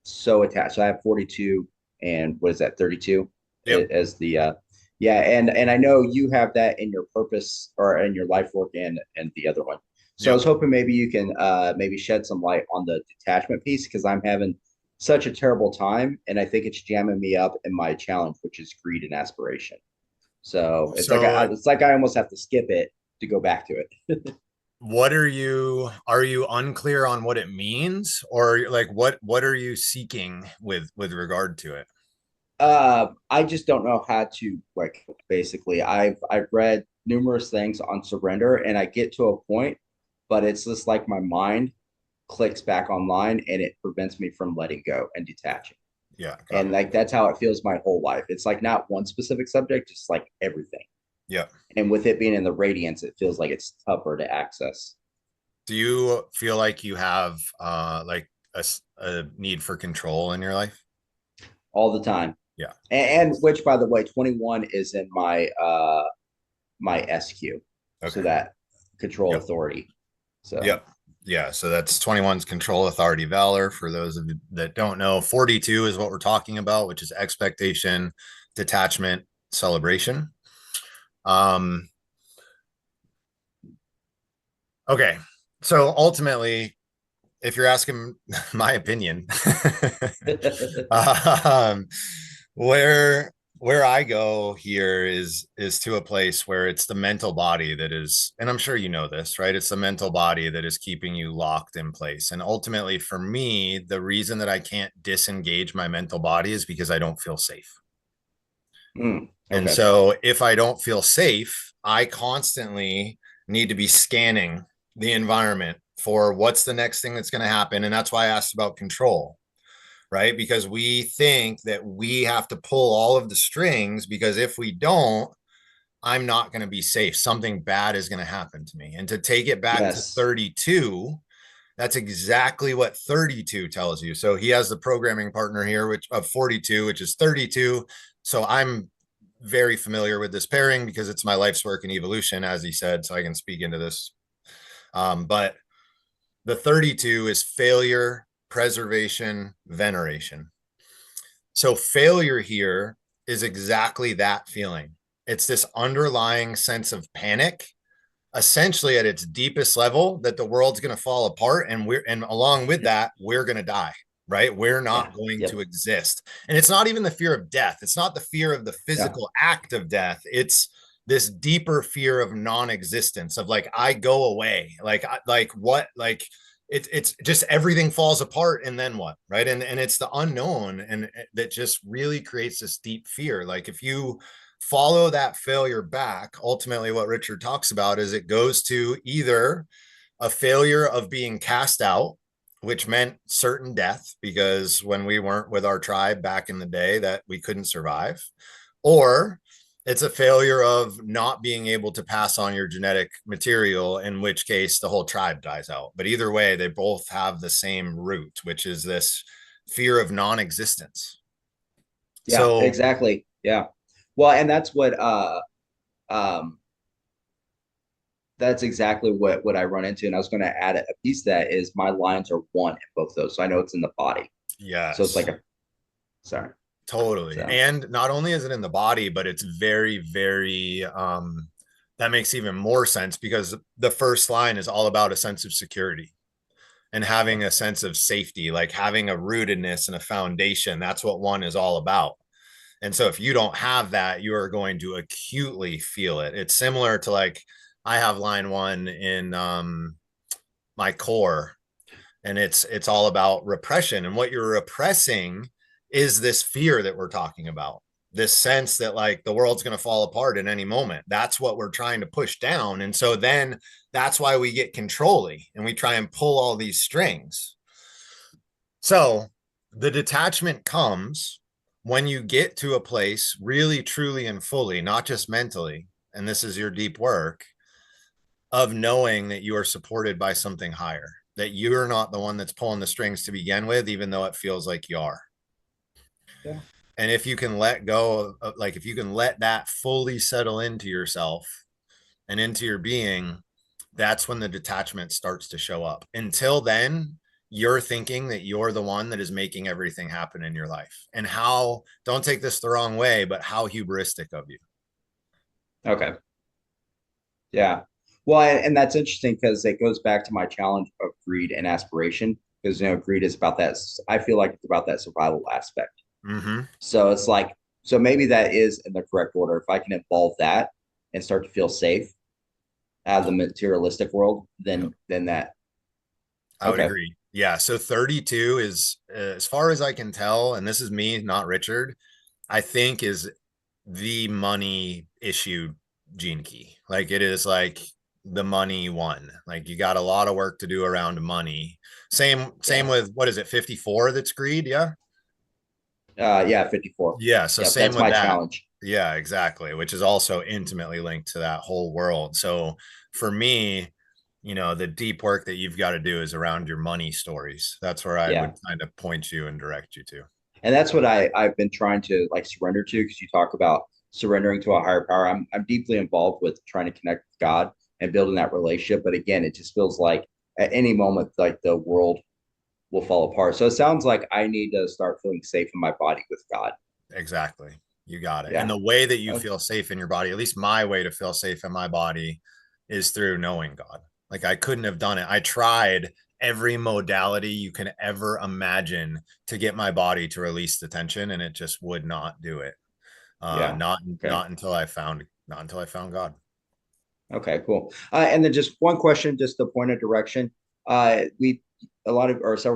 so attached. So I have 42 and what is that, 32? Yep. As the yeah, and I know you have that in your purpose or in your life work and the other one. So I was hoping maybe you can maybe shed some light on the detachment piece, because I'm having such a terrible time, and I think it's jamming me up in my challenge, which is greed and aspiration. So it's like I almost have to skip it to go back to it. What are you unclear on what it means, or like what are you seeking with regard to it? I just don't know how to, like, basically I've read numerous things on surrender, and I get to a point, but it's just like my mind clicks back online and it prevents me from letting go and detaching. Yeah. And like that's how it feels my whole life. It's like not one specific subject, just like everything. Yeah. And with it being in the radiance, it feels like it's tougher to access. Do you feel like you have like a need for control in your life? All the time. Yeah. And which, by the way, 21 is in my my SQ. Okay. So that control authority. So yeah, so that's 21's control, authority, valor. For those of you that don't know, 42 is what we're talking about, which is expectation, detachment, celebration. Okay, so ultimately, if you're asking my opinion, where I go here is to a place where it's the mental body that is, and I'm sure you know this, right? It's the mental body that is keeping you locked in place. And ultimately for me, the reason that I can't disengage my mental body is because I don't feel safe. Okay. And so if I don't feel safe, I constantly need to be scanning the environment for what's the next thing that's going to happen. And that's why I asked about control. Right? Because we think that we have to pull all of the strings, because if we don't, I'm not going to be safe. Something bad is going to happen to me. And to take it back to 32, that's exactly what 32 tells you. So he has the programming partner here, which of 42, which is 32. So I'm very familiar with this pairing because it's my life's work and evolution, as he said, so I can speak into this. But The 32 is failure, preservation, veneration. So failure here is exactly that feeling. It's this underlying sense of panic, essentially at its deepest level, that the world's going to fall apart, and along with that, we're going to die, right? We're not going to exist. And it's not even the fear of death. It's not the fear of the physical act of death. It's this deeper fear of non-existence, of like, I go away, it's just everything falls apart, and then what, right? And it's the unknown, and that just really creates this deep fear. Like if you follow that failure back, ultimately what Richard talks about is it goes to either a failure of being cast out, which meant certain death, because when we weren't with our tribe back in the day, that we couldn't survive, or it's a failure of not being able to pass on your genetic material, in which case the whole tribe dies out. But either way, they both have the same root, which is this fear of non-existence. Yeah, so exactly. Yeah. Well, and that's what that's exactly what I run into. And I was going to add a piece of that is my lines are 1 in both those. So I know it's in the body. yes, So it's like sorry. totally. So. And not only is it in the body, but it's very, very that makes even more sense, because the first line is all about a sense of security and having a sense of safety, like having a rootedness and a foundation. That's what 1 is all about. And so if you don't have that, you are going to acutely feel it. It's similar to, like, I have line 1 in my core, and it's all about repression. And what you're repressing is this fear that we're talking about, this sense that like the world's going to fall apart at any moment. That's what we're trying to push down. And so then that's why we get controlly and we try and pull all these strings. So the detachment comes when you get to a place really, truly, and fully, not just mentally, and this is your deep work, of knowing that you are supported by something higher, that you're not the one that's pulling the strings to begin with, even though it feels like you are. Yeah. And if you can let go of, like, if you can let that fully settle into yourself and into your being, that's when the detachment starts to show up. Until then, you're thinking that you're the one that is making everything happen in your life. And how, don't take this the wrong way, but how hubristic of you. Okay. Yeah. Well, and that's interesting because it goes back to my challenge of greed and aspiration, because, greed is about that. I feel like it's about that survival aspect. Mm-hmm. So it's like, so maybe that is in the correct order. If I can evolve that and start to feel safe out of the materialistic world, then that. I would agree. Yeah. So 32 is, as far as I can tell, and this is me, not Richard, I think is the money issue gene key. Like it is like the money one. Like you got a lot of work to do around money. Same with, what is it, 54 that's greed? Yeah. Yeah, 54. Yeah. So same that's with my that. challenge. Yeah, exactly. Which is also intimately linked to that whole world. So for me, the deep work that you've got to do is around your money stories. That's where I would kind of point you and direct you to. And that's what I've been trying to like surrender to, because you talk about surrendering to a higher power. I'm deeply involved with trying to connect with God and building that relationship. But again, it just feels like at any moment, like the world will fall apart. So it sounds like I need to start feeling safe in my body with God. Exactly. You got it. Yeah. And the way that you feel safe in your body, at least my way to feel safe in my body, is through knowing God. Like I couldn't have done it. I tried every modality you can ever imagine to get my body to release the tension, and it just would not do it. Not until I found God. Okay, cool. And then just one question, just a point of direction. Several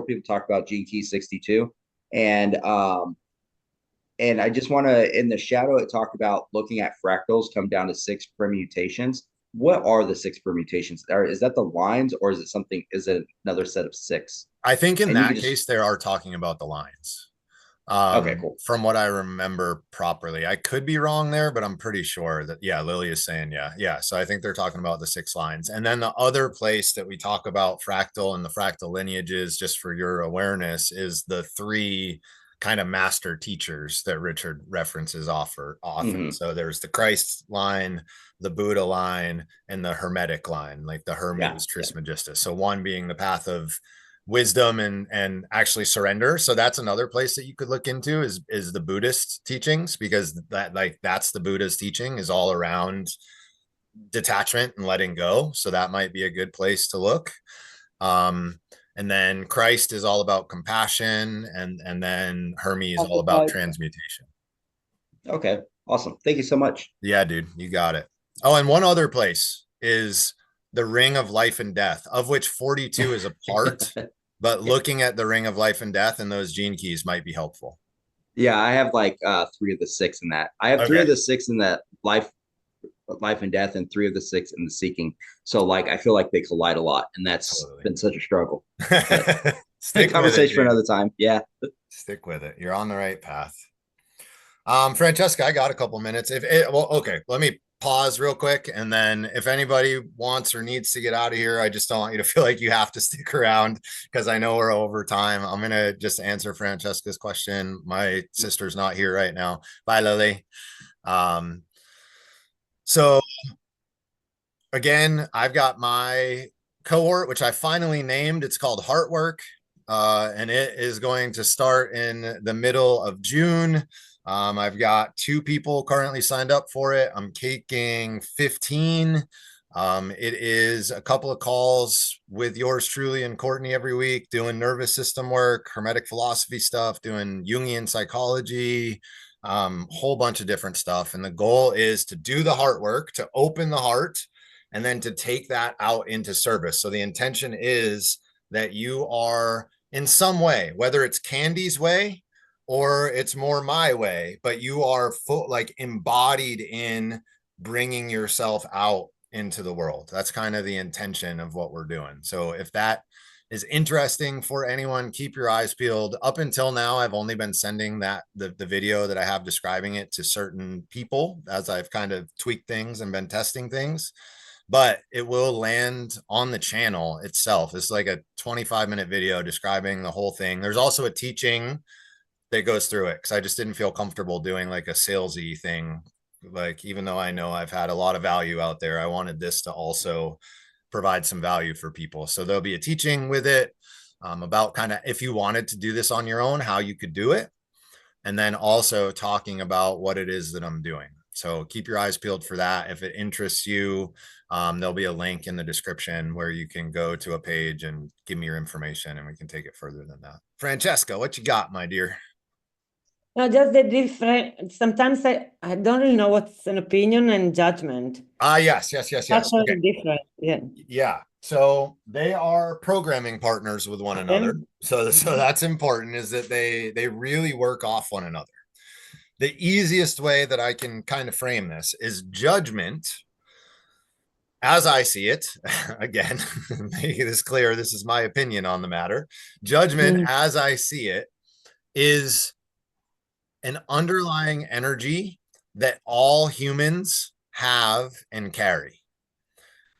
people talk about gene key 62, and I just want to, in the shadow, it talked about looking at fractals come down to 6 permutations. What are the 6 permutations? Is that the lines, or is it another set of 6? I think in that case, they are talking about the lines. Okay, cool. From what I remember properly, I could be wrong there, but I'm pretty sure that, Lily is saying, yeah. So I think they're talking about the 6 lines. And then the other place that we talk about fractal and the fractal lineages, just for your awareness, is the 3 kind of master teachers that Richard references often. Mhm. So there's the Christ line, the Buddha line, and the Hermetic line, like the Hermes Trismegistus. So one being the path of wisdom and actually surrender. So that's another place that you could look into is the Buddhist teachings, because that's the Buddha's teaching is all around detachment and letting go. So that might be a good place to look. And then Christ is all about compassion, and then Hermes is all about transmutation. Okay, awesome. Thank you so much. Yeah, dude, you got it. Oh, and one other place is the Ring of Life and Death, of which 42 is a part, but looking at the Ring of Life and Death and those gene keys might be helpful. Yeah, I have like 3 of the 6 in that. I have 3 of the 6 in that life and death, and 3 of the 6 in the seeking. So like I feel like they collide a lot, and that's been such a struggle. Stick conversation for another time. Yeah. Stick with it. You're on the right path. Francesca, I got a couple minutes. Okay, let me pause real quick, and then if anybody wants or needs to get out of here, I just don't want you to feel like you have to stick around, because I know we're over time. I'm gonna just answer Francesca's question. My sister's not here right now. Bye, Lily. So again, I've got my cohort, which I finally named. It's called Heartwork, and it is going to start in the middle of June. I've got 2 people currently signed up for it. I'm taking 15. It is a couple of calls with yours truly and Courtney every week, doing nervous system work, Hermetic philosophy stuff, doing Jungian psychology, whole bunch of different stuff. And the goal is to do the heart work, to open the heart, and then to take that out into service. So the intention is that you are in some way, whether it's Candy's way or it's more my way, but you are like embodied in bringing yourself out into the world. That's kind of the intention of what we're doing. So if that is interesting for anyone, keep your eyes peeled. Up until now, I've only been sending the video that I have describing it to certain people as I've kind of tweaked things and been testing things, but it will land on the channel itself. It's like a 25-minute video describing the whole thing. There's also a teaching that goes through it, because I just didn't feel comfortable doing like a salesy thing. Like, even though I know I've had a lot of value out there, I wanted this to also provide some value for people. So there'll be a teaching with it about kind of, if you wanted to do this on your own, how you could do it. And then also talking about what it is that I'm doing. So keep your eyes peeled for that. If it interests you, there'll be a link in the description where you can go to a page and give me your information, and we can take it further than that. Francesca, what you got, my dear? No, just the different. Sometimes I don't really know what's an opinion and judgment. Yes. That's Okay. different. Yeah. So they are programming partners with one another. So that's important, is that they really work off one another. The easiest way that I can kind of frame this is judgment, as I see it, again, making this clear, this is my opinion on the matter. Judgment, as I see it, is an underlying energy that all humans have and carry.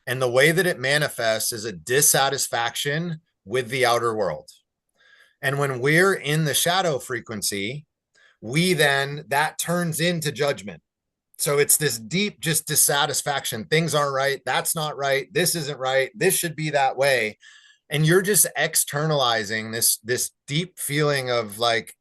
And the way that it manifests is a dissatisfaction with the outer world. And when we're in the shadow frequency, that turns into judgment. So it's this deep, just dissatisfaction. Things aren't right. That's not right. This isn't right. This should be that way. And you're just externalizing this deep feeling of like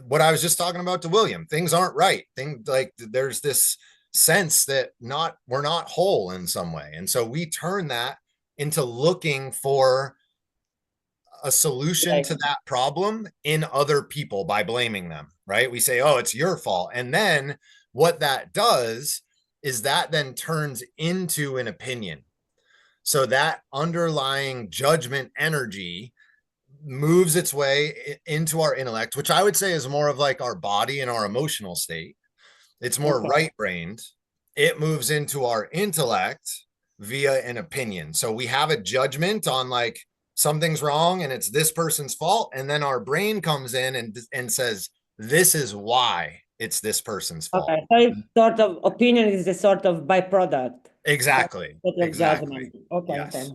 what I was just talking about to William. Things aren't right. Things like there's this sense that we're not whole in some way. And so we turn that into looking for a solution to that problem in other people by blaming them, right? We say, oh, it's your fault. And then what that does is that then turns into an opinion. So that underlying judgment energy moves its way into our intellect, which I would say is more of like our body and our emotional state. It's more right-brained. It moves into our intellect via an opinion. So we have a judgment on like something's wrong and it's this person's fault. And then our brain comes in and says, this is why it's this person's fault. Okay, so sort of opinion is a sort of byproduct. Exactly. Sort of Exactly. judgment. Okay.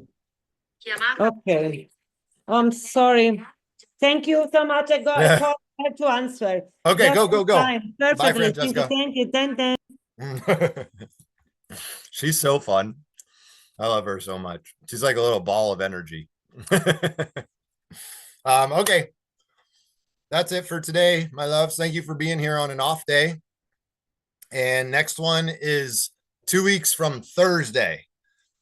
Yes. Okay. I'm sorry. Thank you so much. I have to answer. Okay, Just go. time. Bye, Perfectly. Francesca. Thank you. Thank you. She's so fun. I love her so much. She's like a little ball of energy. Okay. That's it for today, my loves. Thank you for being here on an off day. And next one is 2 weeks from Thursday.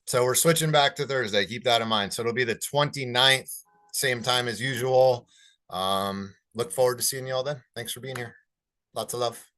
So we're switching back to Thursday. Keep that in mind. So it'll be the 29th, same time as usual. Look forward to seeing you all then. Thanks for being here. Lots of love.